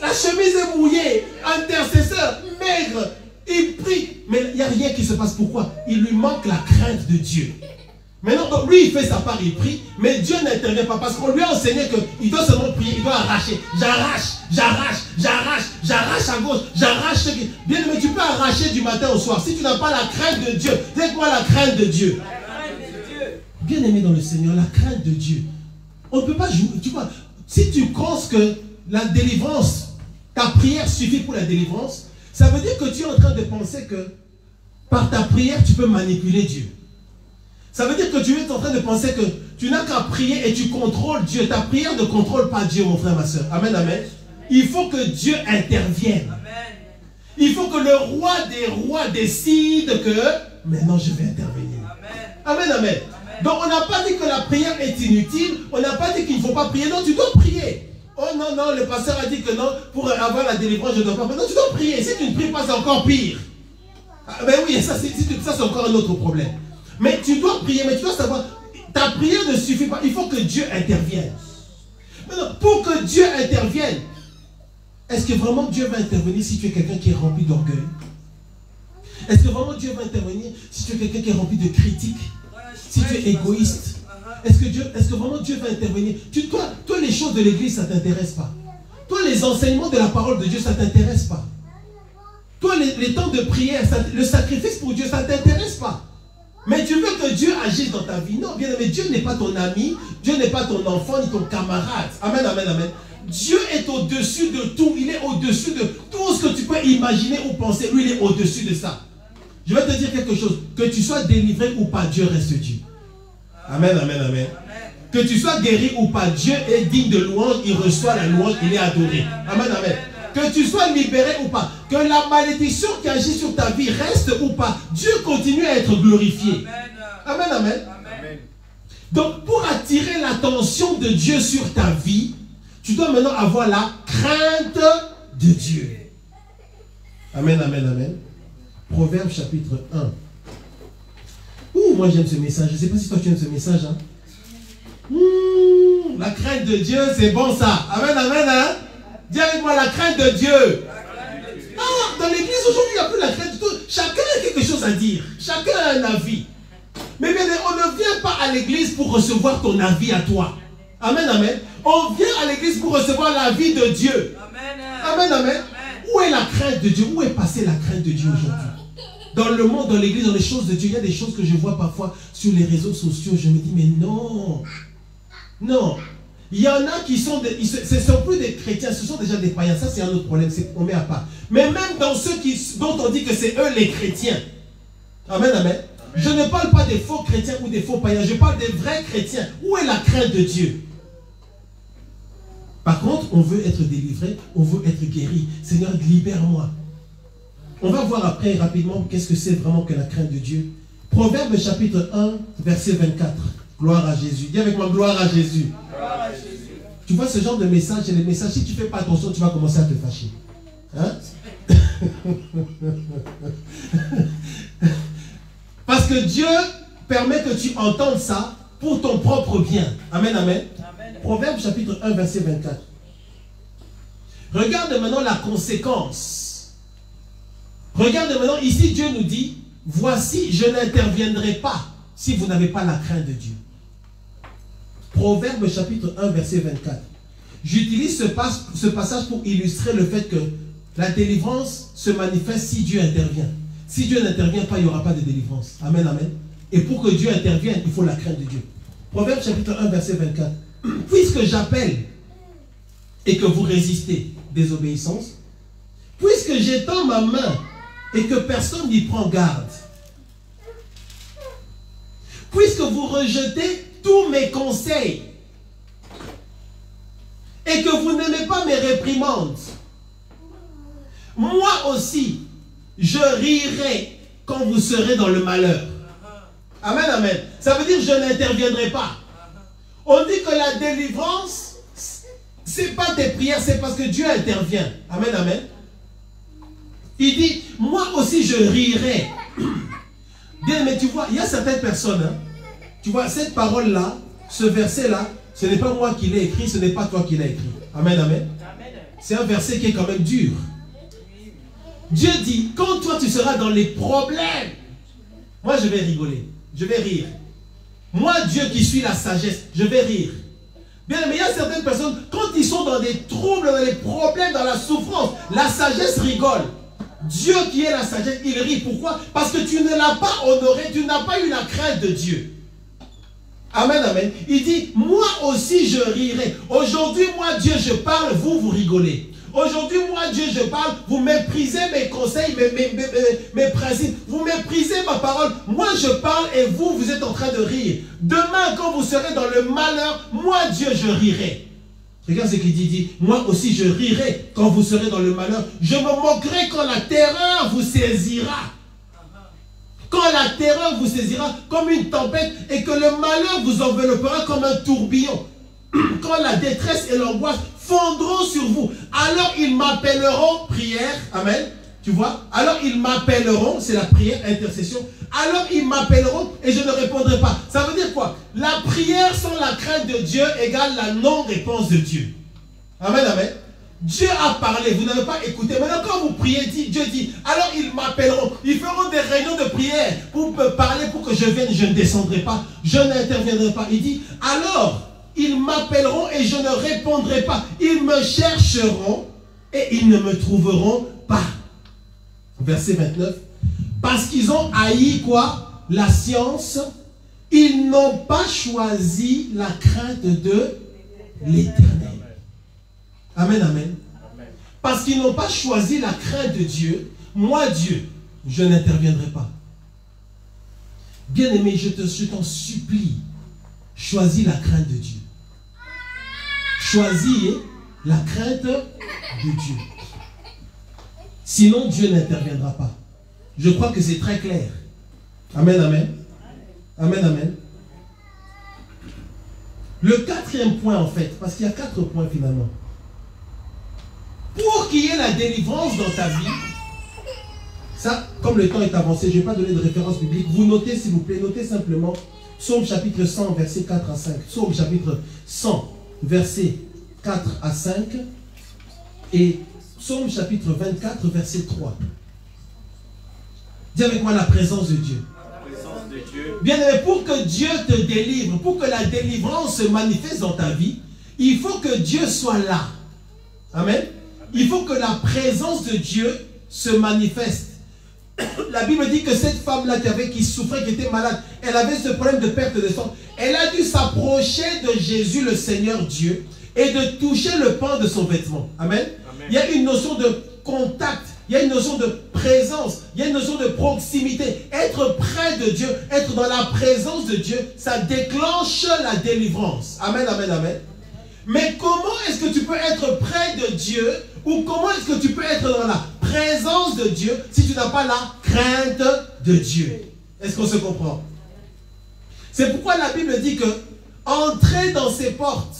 La chemise est mouillée, intercesseur, maigre, ils prient. Mais il n'y a rien qui se passe. Pourquoi? Il lui manque la crainte de Dieu. Maintenant, donc, lui, il fait sa part, il prie, mais Dieu n'intervient pas parce qu'on lui a enseigné qu'il doit seulement prier, il doit arracher. J'arrache à gauche, j'arrache. Bien, mais tu peux arracher du matin au soir. Si tu n'as pas la crainte de Dieu, dites-moi la crainte de Dieu. Bien aimé dans le Seigneur, la crainte de Dieu. On ne peut pas jouer. Tu vois, si tu penses que la délivrance, ta prière suffit pour la délivrance, ça veut dire que tu es en train de penser que par ta prière, tu peux manipuler Dieu. Ça veut dire que tu es en train de penser que tu n'as qu'à prier et tu contrôles Dieu. Ta prière ne contrôle pas Dieu, mon frère, ma soeur. Amen. Il faut que Dieu intervienne. Il faut que le roi des rois décide que maintenant je vais intervenir. Amen. Donc on n'a pas dit que la prière est inutile. On n'a pas dit qu'il ne faut pas prier. Non, tu dois prier. Oh non, le pasteur a dit que non, pour avoir la délivrance, je ne dois pas prier. Non, tu dois prier. Si tu ne pries pas, c'est encore pire. Ben oui, ça c'est encore un autre problème. Mais tu dois prier, mais tu dois savoir, ta prière ne suffit pas. Il faut que Dieu intervienne. Maintenant, pour que Dieu intervienne, est-ce que vraiment Dieu va intervenir si tu es quelqu'un qui est rempli d'orgueil? Est-ce que vraiment Dieu va intervenir si tu es quelqu'un qui est rempli de critiques? Si tu es égoïste? Est-ce que vraiment Dieu va intervenir? Toi, les choses de l'église, ça ne t'intéresse pas. Toi, les enseignements de la parole de Dieu, ça ne t'intéresse pas. Toi, les temps de prière, le sacrifice pour Dieu, ça ne t'intéresse pas. Mais tu veux que Dieu agisse dans ta vie. Non, bien aimé, Dieu n'est pas ton ami, Dieu n'est pas ton enfant, ni ton camarade. Amen, amen, amen. Dieu est au-dessus de tout. Il est au-dessus de tout ce que tu peux imaginer ou penser. Lui, il est au-dessus de ça. Je vais te dire quelque chose. Que tu sois délivré ou pas, Dieu reste Dieu. Amen, amen, amen. Que tu sois guéri ou pas, Dieu est digne de louange. Il reçoit la louange, il est adoré. Amen, amen. Que tu sois libéré ou pas, que la malédiction qui agit sur ta vie reste ou pas, Dieu continue à être glorifié. Amen, amen. Amen. Donc, pour attirer l'attention de Dieu sur ta vie, tu dois maintenant avoir la crainte de Dieu. Amen, amen, amen. Proverbe chapitre 1. Ouh, moi j'aime ce message. Je ne sais pas si toi tu aimes ce message. Hein? La crainte de Dieu, c'est bon ça. Amen, amen. Hein? Dis avec moi la crainte de Dieu. Ah, dans l'église aujourd'hui, il n'y a plus la crainte de tout. Chacun a quelque chose à dire. Chacun a un avis. Mais bien, on ne vient pas à l'église pour recevoir ton avis à toi. Amen, amen. On vient à l'église pour recevoir l'avis de Dieu. Amen, amen. Où est la crainte de Dieu? Où est passée la crainte de Dieu aujourd'hui? Dans le monde, dans l'église, dans les choses de Dieu, il y a des choses que je vois parfois sur les réseaux sociaux. Je me dis, mais non. Non. Il y en a qui sont, ce ne sont plus des chrétiens, ce sont déjà des païens. Ça, c'est un autre problème, c'est qu'on met à part. Mais même dans ceux dont on dit que c'est eux les chrétiens. Amen, amen. Je ne parle pas des faux chrétiens ou des faux païens. Je parle des vrais chrétiens. Où est la crainte de Dieu? Par contre, on veut être délivré, on veut être guéri. Seigneur, libère-moi. On va voir après rapidement qu'est-ce que c'est vraiment que la crainte de Dieu. Proverbe chapitre 1, verset 24. Gloire à Jésus. Dis avec moi, gloire à Jésus. Gloire à Jésus. Tu vois ce genre de message, c'est les messages, si tu ne fais pas attention, tu vas commencer à te fâcher. Hein? Parce que Dieu permet que tu entendes ça pour ton propre bien. Amen, amen. Amen. Proverbe chapitre 1, verset 24. Regarde maintenant la conséquence. Regarde maintenant, ici Dieu nous dit, voici, je n'interviendrai pas si vous n'avez pas la crainte de Dieu. Proverbe chapitre 1, verset 24. J'utilise ce passage pour illustrer le fait que la délivrance se manifeste si Dieu intervient. Si Dieu n'intervient pas, il n'y aura pas de délivrance. Amen, amen. Et pour que Dieu intervienne, il faut la crainte de Dieu. Proverbe chapitre 1, verset 24. Puisque j'appelle et que vous résistez, désobéissance, puisque j'étends ma main et que personne n'y prend garde, puisque vous rejetez tous mes conseils et que vous n'aimez pas mes réprimandes, moi aussi, je rirai quand vous serez dans le malheur. Amen, amen. Ça veut dire je n'interviendrai pas. On dit que la délivrance, c'est pas tes prières, c'est parce que Dieu intervient. Amen, amen. Il dit, moi aussi je rirai. Bien, mais tu vois, il y a certaines personnes, hein, tu vois, cette parole-là, ce verset-là, ce n'est pas moi qui l'ai écrit, ce n'est pas toi qui l'as écrit. Amen, amen. C'est un verset qui est quand même dur. Dieu dit, quand toi tu seras dans les problèmes, moi je vais rigoler, je vais rire. Moi, Dieu qui suis la sagesse, je vais rire. Bien, mais il y a certaines personnes, quand ils sont dans des troubles, dans les problèmes, dans la souffrance, la sagesse rigole. Dieu qui est la sagesse, il rit. Pourquoi? Parce que tu ne l'as pas honoré, tu n'as pas eu la crainte de Dieu. Amen, amen. Il dit, moi aussi je rirai. Aujourd'hui, moi Dieu, je parle, vous rigolez. Aujourd'hui, moi Dieu, je parle, vous méprisez mes conseils, mes principes. Vous méprisez ma parole. Moi je parle et vous êtes en train de rire. Demain, quand vous serez dans le malheur, moi Dieu, je rirai. Regarde ce qu'il dit, moi aussi je rirai quand vous serez dans le malheur. Je me moquerai quand la terreur vous saisira. Quand la terreur vous saisira comme une tempête et que le malheur vous enveloppera comme un tourbillon. Quand la détresse et l'angoisse fondront sur vous, alors ils m'appelleront prière, amen, Tu vois? Alors ils m'appelleront, c'est la prière, intercession. Alors ils m'appelleront et je ne répondrai pas. Ça veut dire quoi? La prière sans la crainte de Dieu égale la non-réponse de Dieu. Amen, amen. Dieu a parlé, vous n'avez pas écouté. Maintenant quand vous priez, Dieu dit, alors ils m'appelleront. Ils feront des réunions de prière pour me parler, pour que je vienne. Je ne descendrai pas, je n'interviendrai pas. Il dit, alors ils m'appelleront et je ne répondrai pas. Ils me chercheront et ils ne me trouveront pas. Verset 29. Parce qu'ils ont haï quoi? La science. Ils n'ont pas choisi la crainte de l'Éternel. Amen, amen. Parce qu'ils n'ont pas choisi la crainte de Dieu. Moi, Dieu, je n'interviendrai pas. Bien-aimé, je t'en supplie. Choisis la crainte de Dieu. Choisis la crainte de Dieu. Sinon, Dieu n'interviendra pas. Je crois que c'est très clair. Amen, amen. Amen, amen. Le quatrième point, en fait, parce qu'il y a 4 points finalement. Pour qu'il y ait la délivrance dans ta vie, ça, comme le temps est avancé, je ne vais pas donner de référence biblique. Vous notez, s'il vous plaît, notez simplement Psaume chapitre 100, verset 4 à 5. Psaume chapitre 100, verset 4 à 5. Et Psaume chapitre 24, verset 3. Dis avec moi la présence de Dieu. Bien aimé, pour que Dieu te délivre, pour que la délivrance se manifeste dans ta vie, il faut que Dieu soit là. Amen. Il faut que la présence de Dieu se manifeste. La Bible dit que cette femme-là qui souffrait, qui était malade, elle avait ce problème de perte de sang. Elle a dû s'approcher de Jésus, le Seigneur Dieu, et de toucher le pan de son vêtement. Amen. Amen. Il y a une notion de contact, il y a une notion de présence, il y a une notion de proximité. Être près de Dieu, être dans la présence de Dieu, ça déclenche la délivrance. Amen, amen, amen. Mais comment est-ce que tu peux être près de Dieu, ou comment est-ce que tu peux être dans la présence de Dieu si tu n'as pas la crainte de Dieu? Est-ce qu'on se comprend? C'est pourquoi la Bible dit que entrer dans ses portes,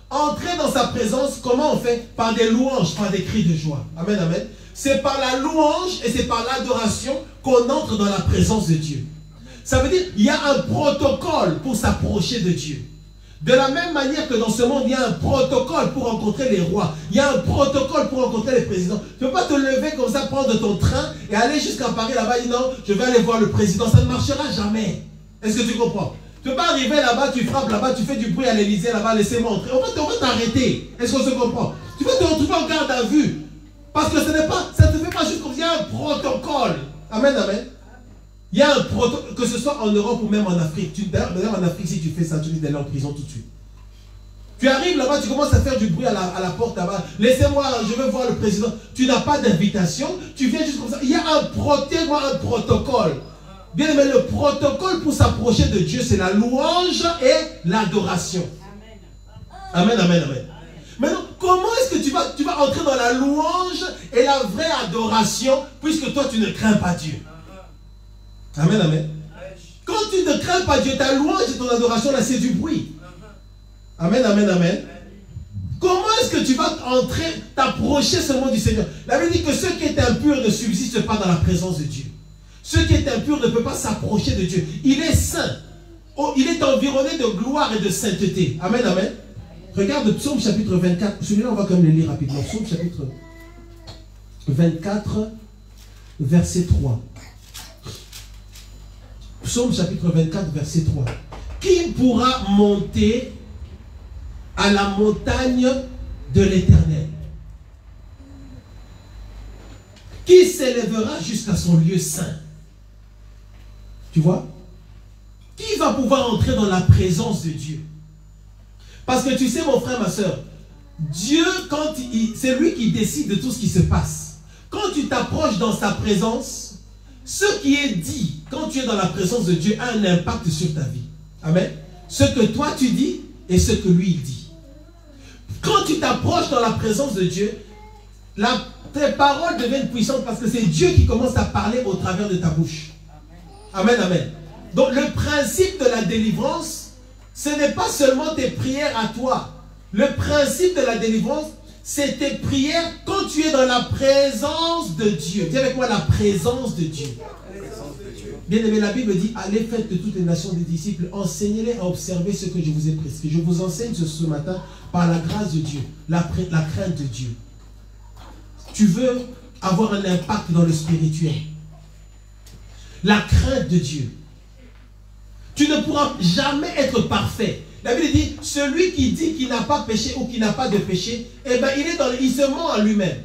entrer dans sa présence, comment on fait? Par des louanges, par des cris de joie. Amen, amen. C'est par la louange et c'est par l'adoration qu'on entre dans la présence de Dieu. Ça veut dire qu'il y a un protocole pour s'approcher de Dieu. De la même manière que dans ce monde, il y a un protocole pour rencontrer les rois. Il y a un protocole pour rencontrer les présidents. Tu ne peux pas te lever comme ça, prendre ton train et aller jusqu'à Paris là-bas et dire non, je vais aller voir le président. Ça ne marchera jamais. Est-ce que tu comprends? Tu ne peux pas arriver là-bas, tu frappes là-bas, tu fais du bruit à l'Élysée là-bas, laissez-moi entrer. On va t'arrêter. Est-ce qu'on se comprend? Tu vas te retrouver en garde à vue. Parce que ça ne te fait pas juste comme il y a un protocole. Amen, amen. Il y a un protocole, que ce soit en Europe ou même en Afrique. D'ailleurs, en Afrique, si tu fais ça, tu risques d'aller en prison tout de suite. Tu arrives là-bas, tu commences à faire du bruit à la porte là-bas. Laissez-moi, je veux voir le président. Tu n'as pas d'invitation, tu viens juste comme ça. Il y a un protocole. Bien aimé, le protocole pour s'approcher de Dieu, c'est la louange et l'adoration. Amen, amen, amen. Maintenant, comment est-ce que tu vas entrer dans la louange et la vraie adoration, puisque toi, tu ne crains pas Dieu? Amen, amen. Quand tu ne crains pas Dieu, ta louange et ton adoration, là, c'est du bruit. Amen, amen, amen. Comment est-ce que tu vas entrer, t'approcher seulement du Seigneur? La Bible dit que ceux qui étaient impurs ne subsistent pas dans la présence de Dieu. Ceux qui est impur ne peuvent pas s'approcher de Dieu. Il est saint. Il est environné de gloire et de sainteté. Amen, amen. Regarde Psaume chapitre 24. Celui-là, on va quand même le lire rapidement. Psaume chapitre 24, verset 3. Psaume chapitre 24, verset 3. Qui pourra monter à la montagne de l'Éternel? Qui s'élèvera jusqu'à son lieu saint? Tu vois? Qui va pouvoir entrer dans la présence de Dieu? Parce que tu sais, mon frère, ma soeur, Dieu, c'est lui qui décide de tout ce qui se passe. Quand tu t'approches dans sa présence, ce qui est dit quand tu es dans la présence de Dieu a un impact sur ta vie. Amen. Ce que toi tu dis et ce que lui il dit. Quand tu t'approches dans la présence de Dieu, tes paroles deviennent puissantes parce que c'est Dieu qui commence à parler au travers de ta bouche. Amen, amen. Donc le principe de la délivrance, ce n'est pas seulement tes prières à toi. Le principe de la délivrance, c'est tes prières quand tu es dans la présence de Dieu. Dis avec moi la présence de Dieu. Bien aimé, la Bible dit, allez, faites de toutes les nations des disciples, enseignez-les à observer ce que je vous ai prescrit. Je vous enseigne ce matin par la grâce de Dieu, la crainte de Dieu. Tu veux avoir un impact dans le spirituel. La crainte de Dieu. Tu ne pourras jamais être parfait. La Bible dit, celui qui dit qu'il n'a pas péché ou qu'il n'a pas de péché, eh bien, il se ment à lui-même.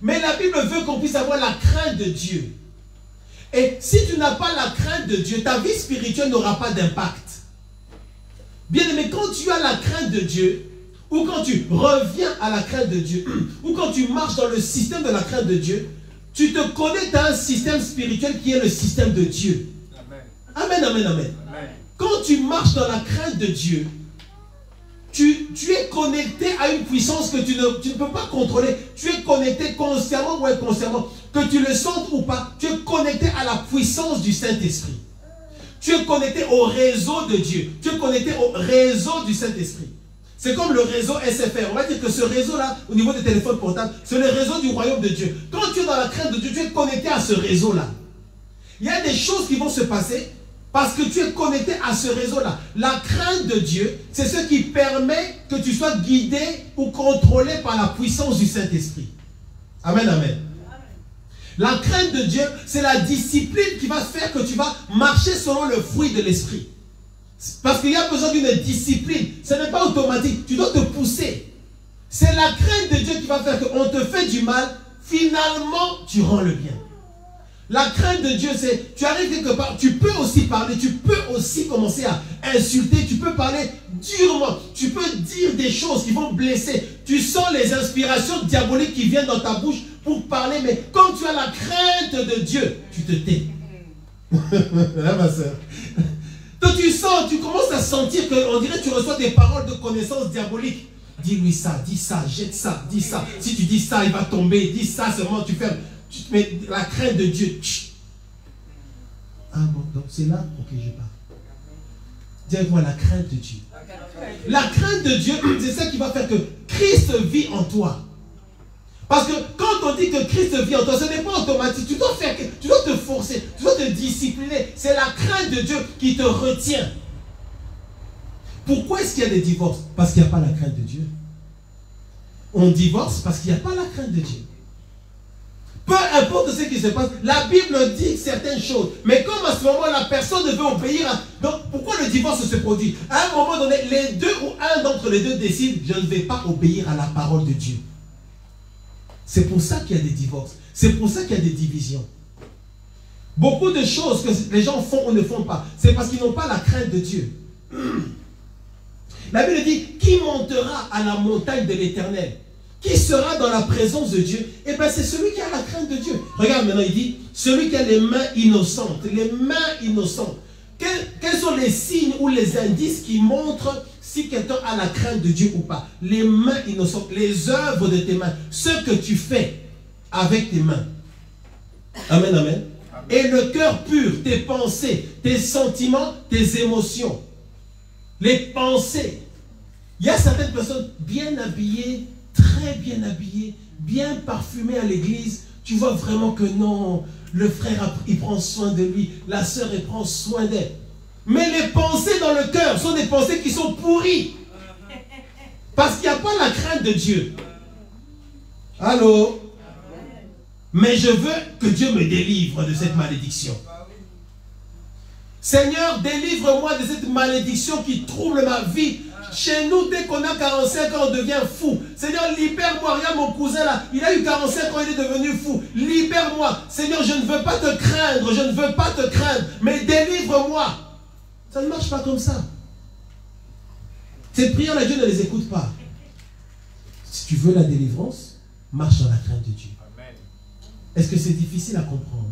Mais la Bible veut qu'on puisse avoir la crainte de Dieu. Et si tu n'as pas la crainte de Dieu, ta vie spirituelle n'aura pas d'impact. Bien aimé, quand tu as la crainte de Dieu, ou quand tu reviens à la crainte de Dieu, ou quand tu marches dans le système de la crainte de Dieu, tu te connectes à un système spirituel qui est le système de Dieu. Amen, amen, amen. Amen. Quand tu marches dans la crainte de Dieu, tu es connecté à une puissance que tu ne peux pas contrôler. Tu es connecté consciemment ou inconsciemment. Que tu le sentes ou pas, tu es connecté à la puissance du Saint-Esprit. Tu es connecté au réseau de Dieu. Tu es connecté au réseau du Saint-Esprit. C'est comme le réseau SFR. On va dire que ce réseau-là, au niveau des téléphones portables, c'est le réseau du royaume de Dieu. Quand tu es dans la crainte de Dieu, tu es connecté à ce réseau-là. Il y a des choses qui vont se passer parce que tu es connecté à ce réseau-là. La crainte de Dieu, c'est ce qui permet que tu sois guidé ou contrôlé par la puissance du Saint-Esprit. Amen, amen. La crainte de Dieu, c'est la discipline qui va faire que tu vas marcher selon le fruit de l'esprit. Parce qu'il y a besoin d'une discipline. Ce n'est pas automatique. Tu dois te pousser. C'est la crainte de Dieu qui va faire qu'on te fait du mal. Finalement, tu rends le bien. La crainte de Dieu, c'est, tu arrives quelque part, tu peux aussi parler, tu peux aussi commencer à insulter, tu peux parler durement, tu peux dire des choses qui vont blesser. Tu sens les inspirations diaboliques qui viennent dans ta bouche pour parler, mais quand tu as la crainte de Dieu, tu te tais. Hein, ma soeur? Donc tu sens, tu commences à sentir qu'on dirait que tu reçois des paroles de connaissance diabolique. Dis-lui ça, dis ça, jette ça, dis ça. Si tu dis ça, il va tomber. Dis ça seulement, tu fermes. Tu te mets la crainte de Dieu. Ah bon, donc c'est là, ok, je parle. Dis avec moi la crainte de Dieu. La crainte de Dieu, c'est ça qui va faire que Christ vit en toi. Parce que quand on dit que Christ vit en toi, ce n'est pas automatique. Tu dois te forcer, tu dois te discipliner. C'est la crainte de Dieu qui te retient. Pourquoi est-ce qu'il y a des divorces? Parce qu'il n'y a pas la crainte de Dieu. On divorce parce qu'il n'y a pas la crainte de Dieu. Peu importe ce qui se passe, la Bible dit certaines choses. Mais comme à ce moment, la personne ne veut obéir à... Donc, pourquoi le divorce se produit? À un moment donné, les deux ou un d'entre les deux décide, je ne vais pas obéir à la parole de Dieu. C'est pour ça qu'il y a des divorces. C'est pour ça qu'il y a des divisions. Beaucoup de choses que les gens font ou ne font pas, c'est parce qu'ils n'ont pas la crainte de Dieu. La Bible dit, qui montera à la montagne de l'Éternel? Qui sera dans la présence de Dieu? Eh bien, c'est celui qui a la crainte de Dieu. Regarde maintenant, il dit, celui qui a les mains innocentes. Les mains innocentes. Quels sont les signes ou les indices qui montrent si quelqu'un a la crainte de Dieu ou pas? Les mains innocentes, les œuvres de tes mains, ce que tu fais avec tes mains. Amen, amen. Et le cœur pur, tes pensées, tes sentiments, tes émotions. Les pensées. Il y a certaines personnes bien habillées, très bien habillées, bien parfumées à l'église. Tu vois vraiment que non, le frère, il prend soin de lui, la sœur, elle prend soin d'elle. Mais les pensées dans le cœur sont des pensées qui sont pourries. Parce qu'il n'y a pas la crainte de Dieu. Allô? Mais je veux que Dieu me délivre de cette malédiction. Seigneur, délivre-moi de cette malédiction qui trouble ma vie. Chez nous, dès qu'on a 45 ans, on devient fou. Seigneur, libère-moi. Regarde mon cousin là, il a eu 45 ans, il est devenu fou. Libère-moi. Seigneur, je ne veux pas te craindre, je ne veux pas te craindre, mais délivre-moi. Ça ne marche pas comme ça. Ces prières, là, Dieu ne les écoute pas. Si tu veux la délivrance, marche dans la crainte de Dieu. Est-ce que c'est difficile à comprendre?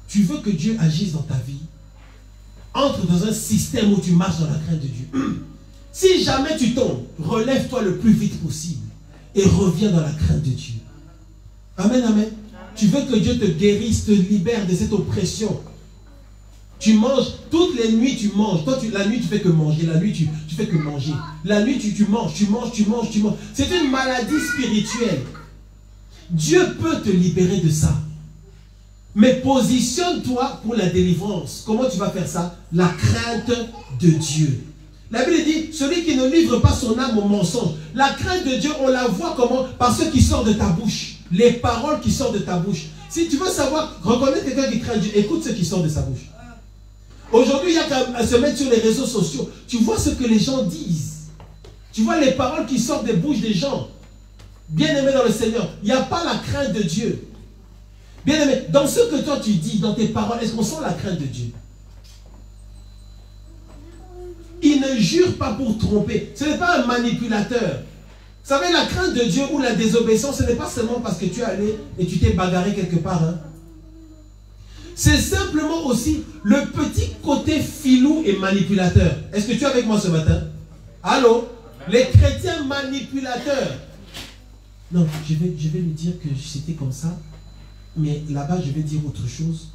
Tu veux que Dieu agisse dans ta vie? Entre dans un système où tu marches dans la crainte de Dieu. Si jamais tu tombes, relève-toi le plus vite possible et reviens dans la crainte de Dieu. Amen, amen. Tu veux que Dieu te guérisse, te libère de cette oppression. Tu manges, toutes les nuits tu manges. Toi, la nuit, tu fais que manger. La nuit, tu tu fais que manger. La nuit, tu manges, tu manges, tu manges, tu manges. C'est une maladie spirituelle. Dieu peut te libérer de ça. Mais positionne-toi pour la délivrance. Comment tu vas faire ça? La crainte de Dieu. La Bible dit, celui qui ne livre pas son âme au mensonge. La crainte de Dieu, on la voit comment? Par ce qui sort de ta bouche. Les paroles qui sortent de ta bouche. Si tu veux savoir, reconnaître quelqu'un qui craint Dieu, écoute ce qui sort de sa bouche. Aujourd'hui, il n'y a qu'à se mettre sur les réseaux sociaux. Tu vois ce que les gens disent. Tu vois les paroles qui sortent des bouches des gens. Bien-aimé dans le Seigneur, il n'y a pas la crainte de Dieu. Bien-aimé, dans ce que toi tu dis, dans tes paroles, est-ce qu'on sent la crainte de Dieu? Il ne jure pas pour tromper. Ce n'est pas un manipulateur. Vous savez, la crainte de Dieu ou la désobéissance, ce n'est pas seulement parce que tu es allé et tu t'es bagarré quelque part. Hein. C'est simplement aussi le petit côté filou et manipulateur. Est-ce que tu es avec moi ce matin? Allô? Les chrétiens manipulateurs. Non, je vais lui dire que c'était comme ça. Mais là-bas, je vais dire autre chose.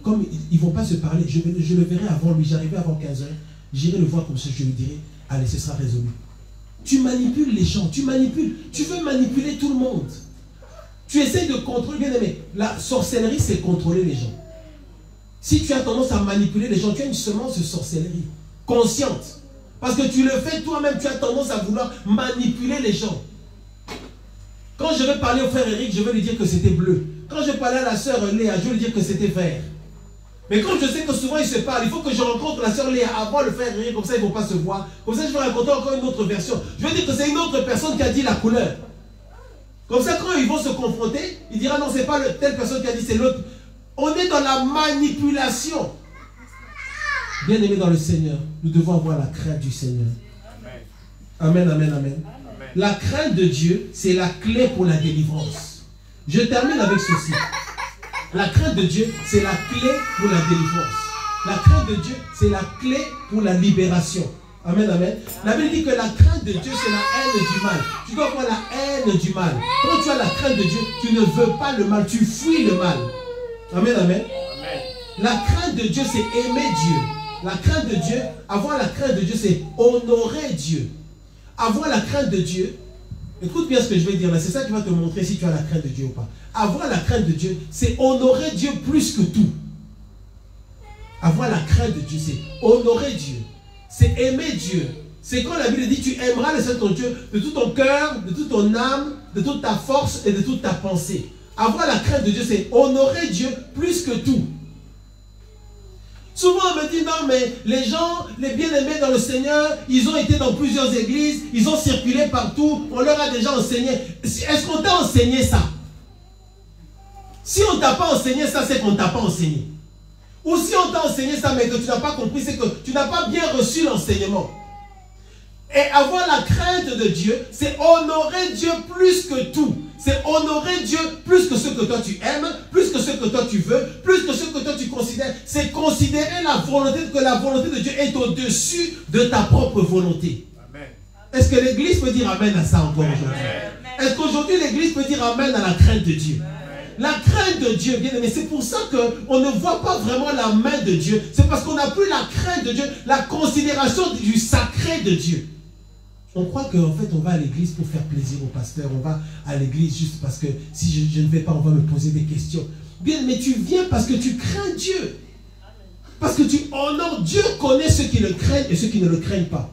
Comme ils ne vont pas se parler, je le verrai avant lui. J'arriverai avant 15 h. J'irai le voir comme ça, je lui dirai, allez, ce sera résolu. Tu manipules les gens, tu manipules. Tu veux manipuler tout le monde. Tu essaies de contrôler, bien aimé. La sorcellerie, c'est contrôler les gens. Si tu as tendance à manipuler les gens, tu as une semence de sorcellerie. Consciente. Parce que tu le fais toi-même, tu as tendance à vouloir manipuler les gens. Quand je vais parler au frère Eric, je vais lui dire que c'était bleu. Quand je parlais à la sœur Léa, je vais lui dire que c'était vert. Mais comme je sais que souvent ils se parlent, il faut que je rencontre la sœur Léa avant le frère Eric, comme ça ils ne vont pas se voir. Comme ça je vais raconter encore une autre version. Je vais dire que c'est une autre personne qui a dit la couleur. Comme ça quand ils vont se confronter, il dira non, c'est pas telle personne qui a dit, c'est l'autre. On est dans la manipulation. Bien aimé dans le Seigneur, nous devons avoir la crainte du Seigneur. Amen, amen, amen. La crainte de Dieu, c'est la clé pour la délivrance. Je termine avec ceci. La crainte de Dieu, c'est la clé pour la délivrance. La crainte de Dieu, c'est la clé pour la libération. Amen, amen. La Bible dit que la crainte de Dieu, c'est la haine du mal. Tu dois avoir la haine du mal. Quand tu as la crainte de Dieu, tu ne veux pas le mal, tu fuis le mal. Amen, amen. La crainte de Dieu, c'est aimer Dieu. La crainte de Dieu, avoir la crainte de Dieu, c'est honorer Dieu. Avoir la crainte de Dieu, écoute bien ce que je vais dire là, c'est ça qui va te montrer si tu as la crainte de Dieu ou pas. Avoir la crainte de Dieu, c'est honorer Dieu plus que tout. Avoir la crainte de Dieu, c'est honorer Dieu. C'est aimer Dieu. C'est quand la Bible dit tu aimeras le Seigneur ton Dieu de tout ton cœur, de toute ton âme, de toute ta force et de toute ta pensée. Avoir la crainte de Dieu, c'est honorer Dieu plus que tout. Souvent on me dit non mais les gens, les bien-aimés dans le Seigneur, ils ont été dans plusieurs églises, ils ont circulé partout, on leur a déjà enseigné. Est-ce qu'on t'a enseigné ça? Si on ne t'a pas enseigné ça, c'est qu'on ne t'a pas enseigné. Ou si on t'a enseigné ça mais que tu n'as pas compris, c'est que tu n'as pas bien reçu l'enseignement. Et avoir la crainte de Dieu, c'est honorer Dieu plus que tout. C'est honorer Dieu plus que ce que toi tu aimes, plus que ce que toi tu veux, plus que ce que toi tu considères. C'est considérer la volonté, que la volonté de Dieu est au-dessus de ta propre volonté. Est-ce que l'Église peut dire Amen à ça encore aujourd'hui? Est-ce qu'aujourd'hui l'Église peut dire Amen à la crainte de Dieu? La crainte de Dieu, bien aimé, c'est pour ça qu'on ne voit pas vraiment la main de Dieu. C'est parce qu'on n'a plus la crainte de Dieu, la considération du sacré de Dieu. On croit qu'en fait, on va à l'église pour faire plaisir au pasteur. On va à l'église juste parce que si je ne vais pas, on va me poser des questions. Bien, mais tu viens parce que tu crains Dieu. Parce que tu honores Dieu, connaît ceux qui le craignent et ceux qui ne le craignent pas.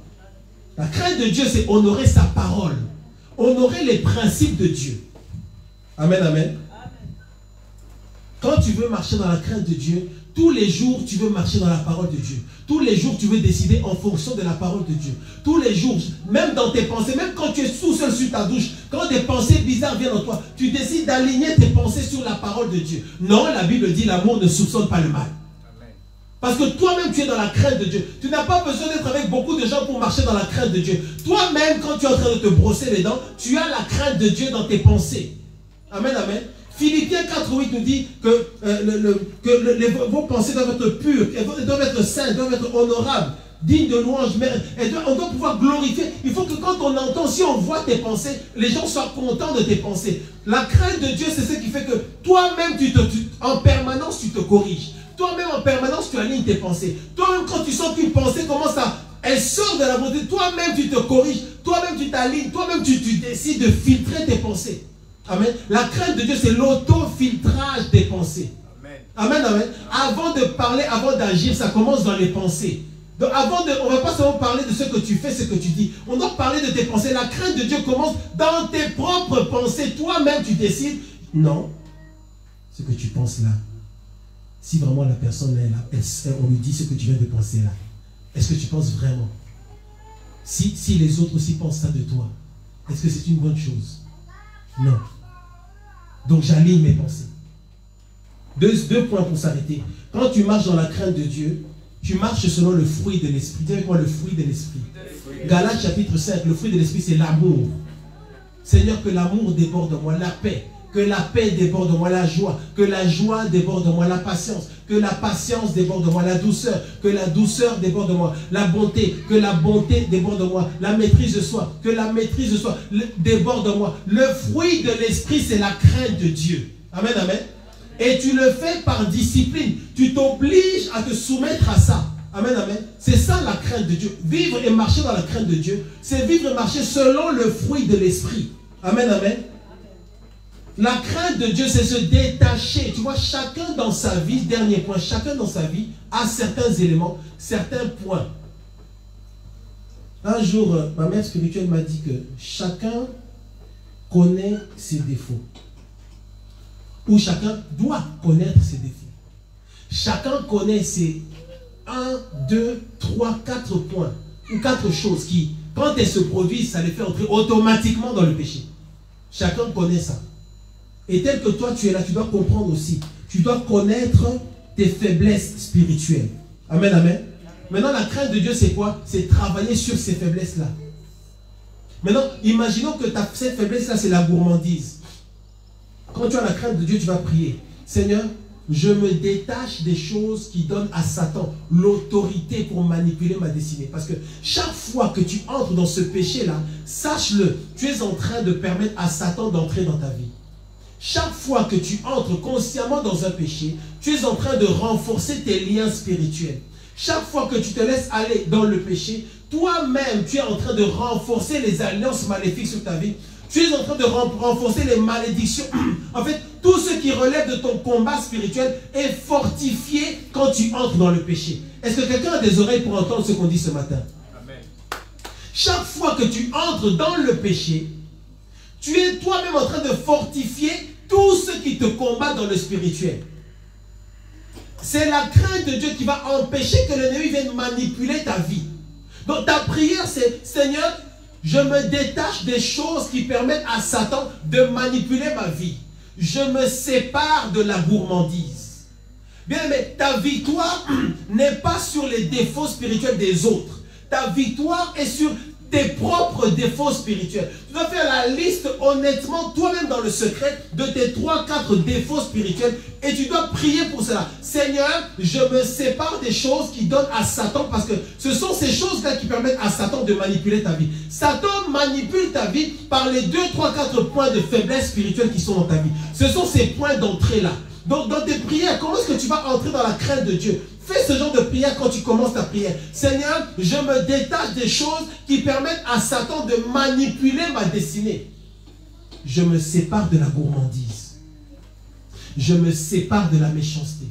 La crainte de Dieu, c'est honorer sa parole. Honorer les principes de Dieu. Amen, amen. Quand tu veux marcher dans la crainte de Dieu, tous les jours, tu veux marcher dans la parole de Dieu. Tous les jours, tu veux décider en fonction de la parole de Dieu. Tous les jours, même dans tes pensées, même quand tu es tout seul sur ta douche, quand des pensées bizarres viennent en toi, tu décides d'aligner tes pensées sur la parole de Dieu. Non, la Bible dit l'amour ne soupçonne pas le mal. Parce que toi-même, tu es dans la crainte de Dieu. Tu n'as pas besoin d'être avec beaucoup de gens pour marcher dans la crainte de Dieu. Toi-même, quand tu es en train de te brosser les dents, tu as la crainte de Dieu dans tes pensées. Amen, amen. Philippiens 4:8 nous dit que, vos pensées doivent être pures, elles doivent être saintes, doivent être honorables, dignes de louange. On doit pouvoir glorifier. Il faut que quand on entend, si on voit tes pensées, les gens soient contents de tes pensées. La crainte de Dieu, c'est ce qui fait que toi-même, en permanence, tu te corriges. Toi-même, en permanence, tu alignes tes pensées. Toi-même, quand tu sens qu'une pensée commence Elle sort de la volonté. Toi-même, tu te corriges. Toi-même, tu t'alignes. Toi-même, tu décides de filtrer tes pensées. Amen. La crainte de Dieu, c'est l'auto-filtrage des pensées. Amen, amen. Avant de parler, avant d'agir, ça commence dans les pensées. Donc on ne va pas seulement parler de ce que tu fais, ce que tu dis. On doit parler de tes pensées. La crainte de Dieu commence dans tes propres pensées. Toi-même, tu décides. Non, ce que tu penses là, si vraiment la personne est là, on lui dit ce que tu viens de penser là, est-ce que tu penses vraiment? Si les autres aussi pensent ça de toi, est-ce que c'est une bonne chose? Non. Donc j'aligne mes pensées. Deux points pour s'arrêter. Quand tu marches dans la crainte de Dieu, tu marches selon le fruit de l'esprit. Dis avec moi le fruit de l'esprit. Galates chapitre 5, le fruit de l'esprit c'est l'amour. Seigneur, que l'amour déborde de moi, la paix. Que la paix déborde de moi, la joie. Que la joie déborde de moi, la patience. Que la patience déborde de moi, la douceur. Que la douceur déborde de moi, la bonté. Que la bonté déborde de moi, la maîtrise de soi. Que la maîtrise de soi déborde de moi. Le fruit de l'esprit, c'est la crainte de Dieu. Amen, amen. Et tu le fais par discipline. Tu t'obliges à te soumettre à ça. Amen, amen. C'est ça la crainte de Dieu. Vivre et marcher dans la crainte de Dieu, c'est vivre et marcher selon le fruit de l'esprit. Amen, amen. La crainte de Dieu, c'est se détacher. Tu vois, chacun dans sa vie, dernier point, chacun dans sa vie a certains éléments, certains points. Un jour, ma mère spirituelle m'a dit que chacun connaît ses défauts. Ou chacun doit connaître ses défauts. Chacun connaît ses 1, 2, 3, 4 points ou 4 choses qui, quand elles se produisent, ça les fait entrer automatiquement dans le péché. Chacun connaît ça. Et tel que toi tu es là, tu dois comprendre aussi. Tu dois connaître tes faiblesses spirituelles. Amen, amen. Maintenant, la crainte de Dieu, c'est quoi? C'est travailler sur ces faiblesses-là. Maintenant, imaginons que cette faiblesse-là, c'est la gourmandise. Quand tu as la crainte de Dieu, tu vas prier. Seigneur, je me détache des choses qui donnent à Satan l'autorité pour manipuler ma destinée. Parce que chaque fois que tu entres dans ce péché-là, sache-le, tu es en train de permettre à Satan d'entrer dans ta vie. Chaque fois que tu entres consciemment dans un péché, tu es en train de renforcer tes liens spirituels. Chaque fois que tu te laisses aller dans le péché, toi-même, tu es en train de renforcer les alliances maléfiques sur ta vie. Tu es en train de renforcer les malédictions. En fait, tout ce qui relève de ton combat spirituel est fortifié quand tu entres dans le péché. Est-ce que quelqu'un a des oreilles pour entendre ce qu'on dit ce matin? Amen. Chaque fois que tu entres dans le péché, tu es toi-même en train de fortifier tout ce qui te combat dans le spirituel. C'est la crainte de Dieu qui va empêcher que l'ennemi vienne manipuler ta vie. Donc ta prière, c'est Seigneur, je me détache des choses qui permettent à Satan de manipuler ma vie. Je me sépare de la gourmandise. Bien, mais ta victoire n'est pas sur les défauts spirituels des autres. Ta victoire est sur tes propres défauts spirituels. Tu dois faire la liste honnêtement, toi-même dans le secret, de tes 3-4 défauts spirituels et tu dois prier pour cela. Seigneur, je me sépare des choses qui donnent à Satan parce que ce sont ces choses-là qui permettent à Satan de manipuler ta vie. Satan manipule ta vie par les 2, 3, 4 points de faiblesse spirituelle qui sont dans ta vie. Ce sont ces points d'entrée-là. Donc dans tes prières, comment est-ce que tu vas entrer dans la crainte de Dieu? Fais ce genre de prière quand tu commences ta prière. Seigneur, je me détache des choses qui permettent à Satan de manipuler ma destinée. Je me sépare de la gourmandise. Je me sépare de la méchanceté.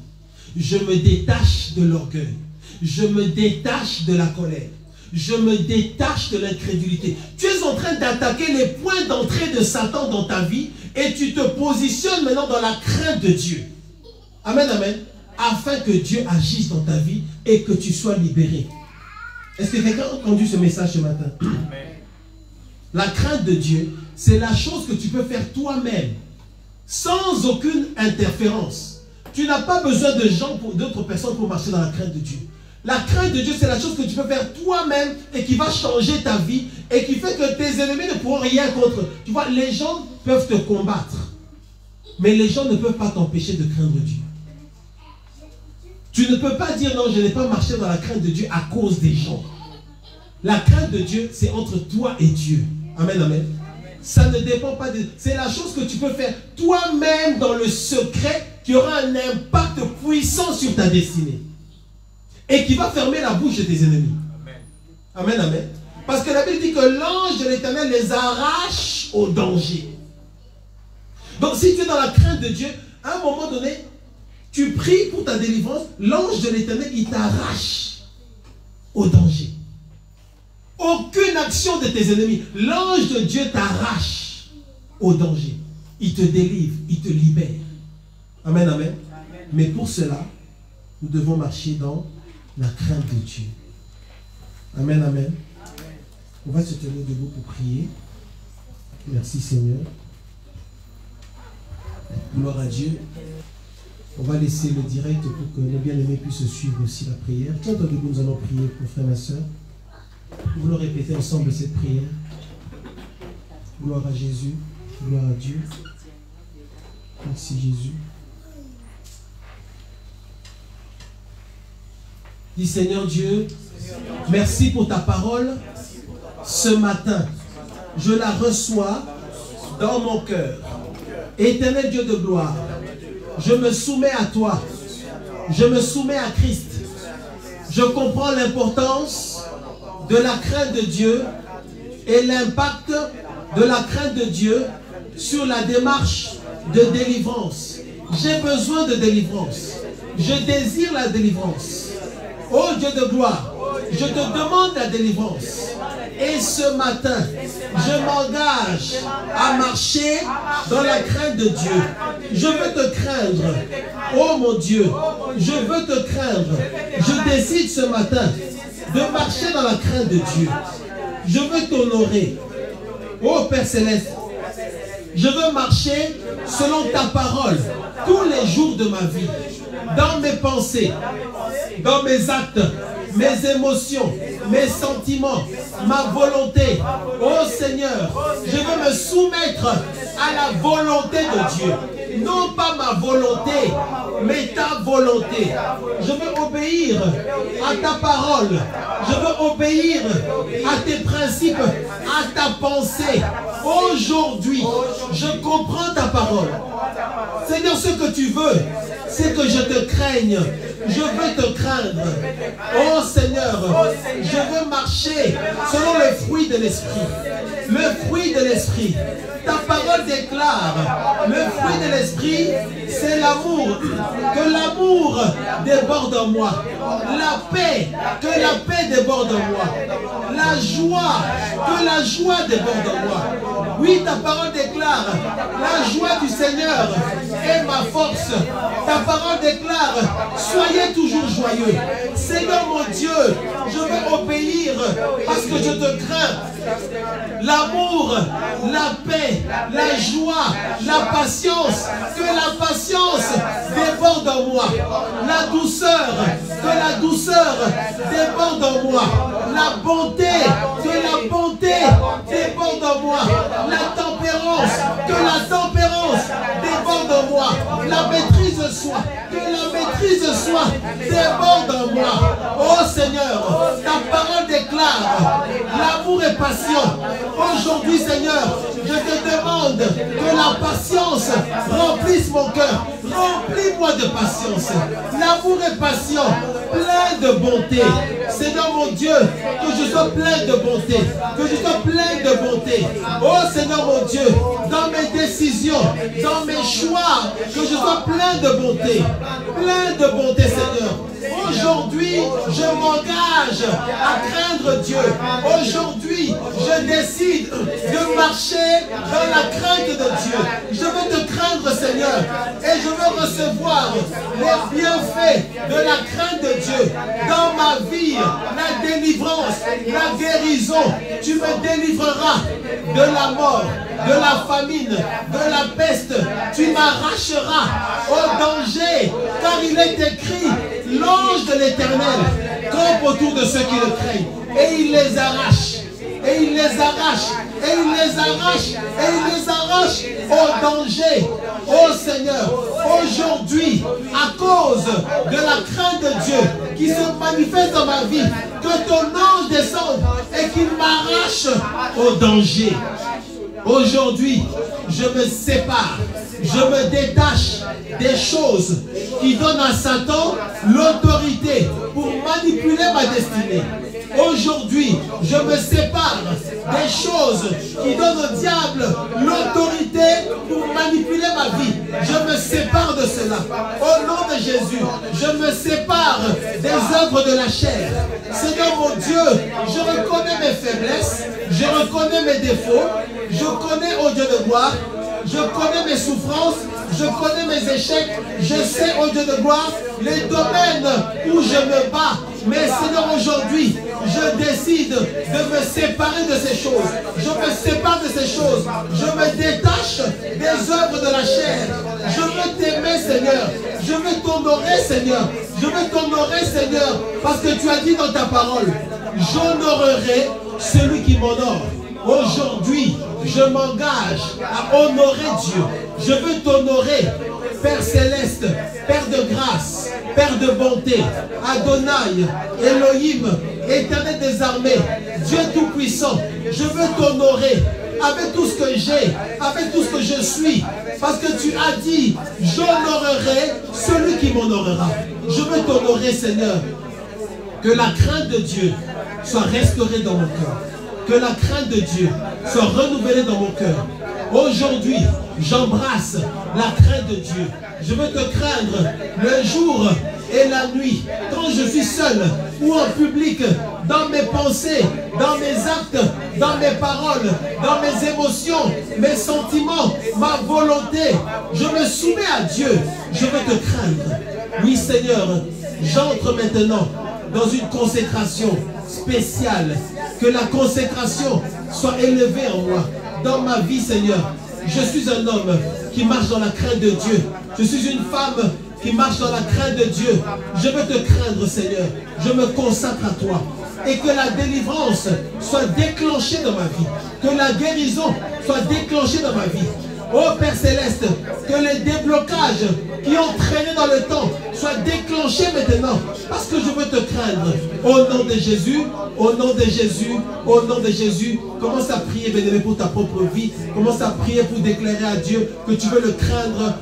Je me détache de l'orgueil. Je me détache de la colère. Je me détache de l'incrédulité. Tu es en train d'attaquer les points d'entrée de Satan dans ta vie et tu te positionnes maintenant dans la crainte de Dieu. Amen, amen. Afin que Dieu agisse dans ta vie et que tu sois libéré. Est-ce que quelqu'un a entendu ce message ce matin? Amen. La crainte de Dieu, c'est la chose que tu peux faire toi-même, sans aucune interférence. Tu n'as pas besoin de gens, d'autres personnes pour marcher dans la crainte de Dieu. La crainte de Dieu, c'est la chose que tu peux faire toi-même et qui va changer ta vie et qui fait que tes ennemis ne pourront rien contre. Tu vois, les gens peuvent te combattre, mais les gens ne peuvent pas t'empêcher de craindre Dieu. Tu ne peux pas dire non, je n'ai pas marché dans la crainte de Dieu à cause des gens. La crainte de Dieu, c'est entre toi et Dieu. Amen, amen. Ça ne dépend pas de... C'est la chose que tu peux faire toi-même dans le secret qui aura un impact puissant sur ta destinée. Et qui va fermer la bouche de tes ennemis. Amen. Amen, amen. Parce que la Bible dit que l'ange de l'Éternel les arrache au danger. Donc si tu es dans la crainte de Dieu, à un moment donné, tu pries pour ta délivrance, l'ange de l'Éternel, il t'arrache au danger. Aucune action de tes ennemis. L'ange de Dieu t'arrache au danger. Il te délivre, il te libère. Amen, amen. Amen. Mais pour cela, nous devons marcher dans la crainte de Dieu. Amen, amen. Amen. On va se tenir debout pour prier. Merci Seigneur. Gloire à Dieu. On va laisser le direct pour que nos bien-aimés puissent suivre aussi la prière. Tiens-toi debout, nous allons prier pour frères et sœurs. Nous allons répéter ensemble cette prière. Gloire à Jésus. Gloire à Dieu. Merci Jésus. Dis Seigneur Dieu, merci pour ta parole. Ce matin, je la reçois dans mon cœur. Éternel Dieu de gloire, je me soumets à toi. Je me soumets à Christ. Je comprends l'importance de la crainte de Dieu et l'impact de la crainte de Dieu sur la démarche de délivrance. J'ai besoin de délivrance. Je désire la délivrance. Oh Dieu de gloire, je te demande la délivrance. Et ce matin, je m'engage à marcher dans la crainte de Dieu. Je veux te craindre. Oh mon Dieu, je veux te craindre. Je décide ce matin de marcher dans la crainte de Dieu. Je veux t'honorer. Oh Père Céleste, je veux marcher selon ta parole tous les jours de ma vie. Dans mes pensées, dans mes actes, mes émotions, mes sentiments, ma volonté. Oh Seigneur, je veux me soumettre à la volonté de Dieu. Non pas ma volonté, mais ta volonté. Je veux obéir à ta parole. Je veux obéir à tes principes, à ta pensée. Aujourd'hui, je comprends ta parole. Seigneur, ce que tu veux, c'est que je te craigne. Je veux te craindre. Oh Seigneur, je veux marcher selon le fruit de l'esprit. Le fruit de l'esprit. Ta parole déclare, le fruit de l'esprit, c'est l'amour. Que l'amour déborde en moi. La paix, que la paix déborde en moi. La joie, que la joie déborde en moi. Oui, ta parole déclare, la joie du Seigneur est ma force. Ta parole déclare, soyez toujours joyeux. Seigneur mon Dieu, je veux obéir parce que je te crains. L'amour, la paix, la joie, la patience, que la patience déborde en moi. La douceur, que la douceur déborde en moi. La bonté, que la bonté déborde en moi. La tempérance, que la tempérance déborde en moi. La maîtrise de soi, que la maîtrise de soi déborde en moi. Oh Seigneur, ta parole déclare l'amour et passion. Aujourd'hui Seigneur, je te demande que la patience remplisse mon cœur. Remplis-moi de patience. L'amour et passion, plein de bonté. Seigneur mon Dieu, que je sois plein de bonté. Que je sois plein de bonté. Oh Seigneur mon Dieu, dans mes décisions, dans mes choix, que je sois plein de bonté. Plein de bonté Seigneur. Aujourd'hui, je m'engage à craindre Dieu. Aujourd'hui, je décide de marcher dans la crainte de Dieu. Je veux te craindre, Seigneur, et je veux recevoir les bienfaits de la crainte de Dieu dans ma vie, la délivrance, la guérison. Tu me délivreras de la mort, de la famine, de la peste. Tu m'arracheras au danger, car il est écrit, l'ange de l'Éternel campe autour de ceux qui le craignent, et il les arrache, et il les arrache, et il les arrache, et il les arrache au danger. Oh Seigneur, aujourd'hui, à cause de la crainte de Dieu qui se manifeste dans ma vie, que ton ange descende et qu'il m'arrache au danger. Aujourd'hui, je me sépare, je me détache des choses qui donnent à Satan l'autorité pour manipuler ma destinée. Aujourd'hui, je me sépare des choses qui donnent au diable l'autorité pour manipuler ma vie. Je me sépare de cela. Au nom de Jésus, je me sépare des œuvres de la chair. Seigneur mon Dieu, je reconnais mes faiblesses, je reconnais mes défauts, je connais, ô Dieu de gloire, je connais mes souffrances, je connais mes échecs, je sais, ô Dieu de gloire, les domaines où je me bats. Mais Seigneur, aujourd'hui, je décide de me séparer de ces choses. Je me sépare de ces choses. Je me détache des œuvres de la chair. Je veux t'aimer, Seigneur. Je veux t'honorer, Seigneur. Je veux t'honorer, Seigneur, parce que tu as dit dans ta parole, j'honorerai celui qui m'honore. Aujourd'hui, je m'engage à honorer Dieu. Je veux t'honorer, Père Céleste, Père de grâce, Père de bonté, Adonai, Elohim, Éternel des armées, Dieu Tout-Puissant. Je veux t'honorer avec tout ce que j'ai, avec tout ce que je suis, parce que tu as dit, j'honorerai celui qui m'honorera. Je veux t'honorer, Seigneur. Que la crainte de Dieu soit restaurée dans mon cœur. Que la crainte de Dieu soit renouvelée dans mon cœur. Aujourd'hui, j'embrasse la crainte de Dieu. Je veux te craindre le jour et la nuit, quand je suis seul ou en public, dans mes pensées, dans mes actes, dans mes paroles, dans mes émotions, mes sentiments, ma volonté. Je me soumets à Dieu. Je veux te craindre. Oui, Seigneur, j'entre maintenant dans une consécration spéciale. Que la consécration soit élevée en moi. Dans ma vie, Seigneur, je suis un homme qui marche dans la crainte de Dieu. Je suis une femme qui marche dans la crainte de Dieu. Je veux te craindre, Seigneur. Je me consacre à toi. Et que la délivrance soit déclenchée dans ma vie. Que la guérison soit déclenchée dans ma vie. Oh Père Céleste, que les déblocages qui ont traîné dans le temps soient déclenchés maintenant. Parce que je veux te craindre. Au nom de Jésus, au nom de Jésus, au nom de Jésus. Commence à prier, bien-aimé, pour ta propre vie. Commence à prier pour déclarer à Dieu que tu veux le craindre.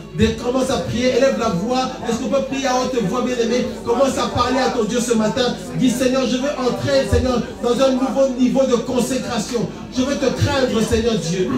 Commence à prier, élève la voix. Est-ce qu'on peut prier à haute voix, bien-aimé? Commence à parler à ton Dieu ce matin. Dis, Seigneur, je veux entrer, Seigneur, dans un nouveau niveau de consécration. Je veux te craindre, Seigneur Dieu.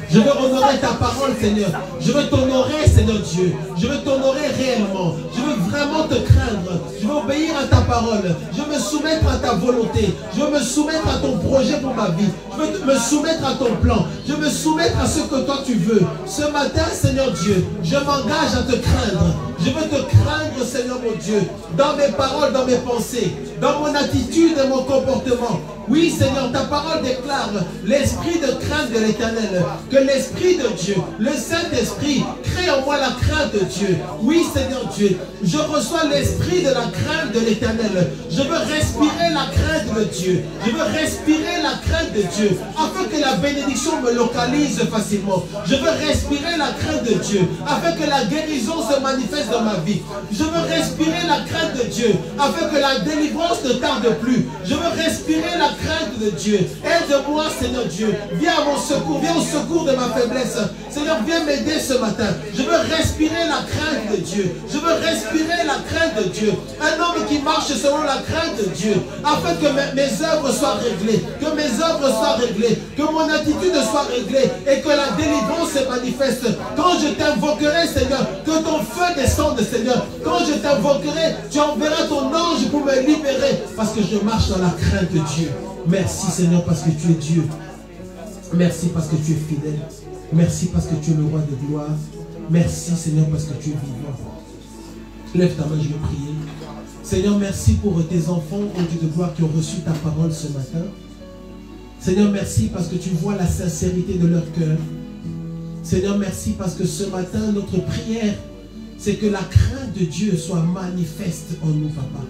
Je veux honorer ta parole, Seigneur. Je veux t'honorer, Seigneur Dieu. Je veux t'honorer réellement. Je veux vraiment te craindre. Je veux obéir à ta parole. Je veux me soumettre à ta volonté. Je veux me soumettre à ton projet pour ma vie. Je veux me soumettre à ton plan. Je veux me soumettre à ce que toi tu veux. Ce matin, Seigneur Dieu, je m'engage à te craindre. Je veux te craindre, Seigneur mon Dieu, dans mes paroles, dans mes pensées, dans mon attitude et mon comportement. Oui, Seigneur, ta parole déclare l'esprit de crainte de l'Éternel. Que l'Esprit de Dieu, le Saint-Esprit, crée en moi la crainte de Dieu. Oui, Seigneur Dieu, je reçois l'esprit de la crainte de l'Éternel. Je veux respirer la crainte de Dieu. Je veux respirer la crainte de Dieu, afin que la bénédiction me localise facilement. Je veux respirer la crainte de Dieu, afin que la guérison se manifeste dans ma vie. Je veux respirer la crainte de Dieu, afin que la délivrance ne tarde plus. Je veux respirer la crainte de Dieu. Aide-moi, Seigneur Dieu. Viens à mon secours, viens au secours de ma faiblesse. Seigneur, viens m'aider ce matin. Je veux respirer la crainte de Dieu. Je veux respirer la crainte de Dieu. Un homme qui marche selon la crainte de Dieu, afin que mes œuvres soient réglées, que mes œuvres soient réglées, que mon attitude soit réglée et que la délivrance se manifeste. Quand je t'invoquerai, Seigneur, que ton feu descende, Seigneur. Quand je t'invoquerai, tu enverras ton ange pour me libérer, parce que je marche dans la crainte de Dieu. Merci, Seigneur, parce que tu es Dieu. Merci parce que tu es fidèle. Merci parce que tu es le roi de gloire. Merci, Seigneur, parce que tu es vivant. Lève ta main, je vais prier. Seigneur, merci pour tes enfants, ô Dieu de gloire, qui ont reçu ta parole ce matin. Seigneur, merci parce que tu vois la sincérité de leur cœur. Seigneur, merci parce que ce matin, notre prière, c'est que la crainte de Dieu soit manifeste en nous, Papa.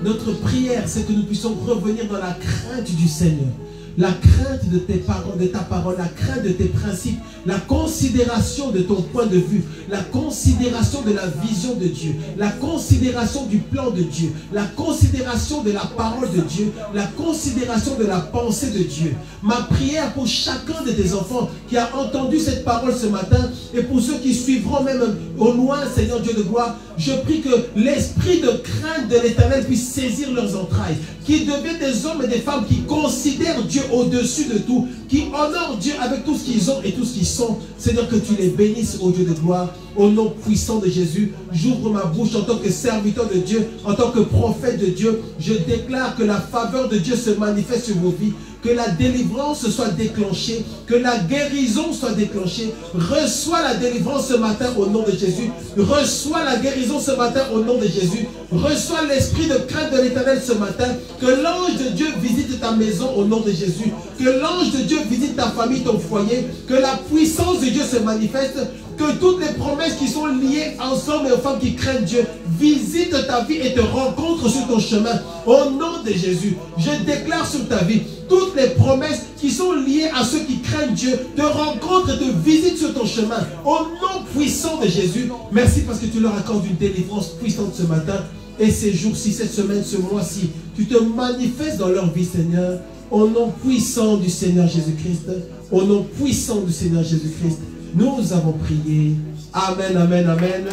Notre prière, c'est que nous puissions revenir dans la crainte du Seigneur. La crainte de tes paroles, de ta parole, la crainte de tes principes, la considération de ton point de vue, la considération de la vision de Dieu, la considération du plan de Dieu, la considération de la parole de Dieu, la considération de la pensée de Dieu. Ma prière pour chacun de tes enfants qui a entendu cette parole ce matin et pour ceux qui suivront même Au loin, Seigneur Dieu de gloire, je prie que l'esprit de crainte de l'Éternel puisse saisir leurs entrailles, qu'ils deviennent des hommes et des femmes qui considèrent Dieu au-dessus de tout, qui honorent Dieu avec tout ce qu'ils ont et tout ce qu'ils sont. Seigneur, que tu les bénisses, ô Dieu de gloire, au nom puissant de Jésus. J'ouvre ma bouche en tant que serviteur de Dieu, en tant que prophète de Dieu. Je déclare que la faveur de Dieu se manifeste sur vos vies, que la délivrance soit déclenchée, que la guérison soit déclenchée. Reçois la délivrance ce matin au nom de Jésus. Reçois la guérison ce matin au nom de Jésus. Reçois l'esprit de crainte de l'Éternel ce matin. Que l'ange de Dieu visite ta maison au nom de Jésus. Que l'ange de Dieu visite ta famille, ton foyer. Que la puissance de Dieu se manifeste. Que toutes les promesses qui sont liées ensemble et aux femmes qui craignent Dieu visitent ta vie et te rencontrent sur ton chemin. Au nom de Jésus, je déclare sur ta vie toutes les promesses qui sont liées à ceux qui craignent Dieu te rencontrent et te visitent sur ton chemin. Au nom puissant de Jésus, merci parce que tu leur accordes une délivrance puissante ce matin. Et ces jours-ci, cette semaine, ce mois-ci, tu te manifestes dans leur vie, Seigneur. Au nom puissant du Seigneur Jésus-Christ. Au nom puissant du Seigneur Jésus-Christ. Nous avons prié. Amen, amen, amen.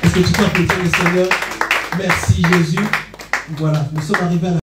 Est-ce que tu peux applaudir le Seigneur? Merci Jésus. Voilà, nous sommes arrivés à la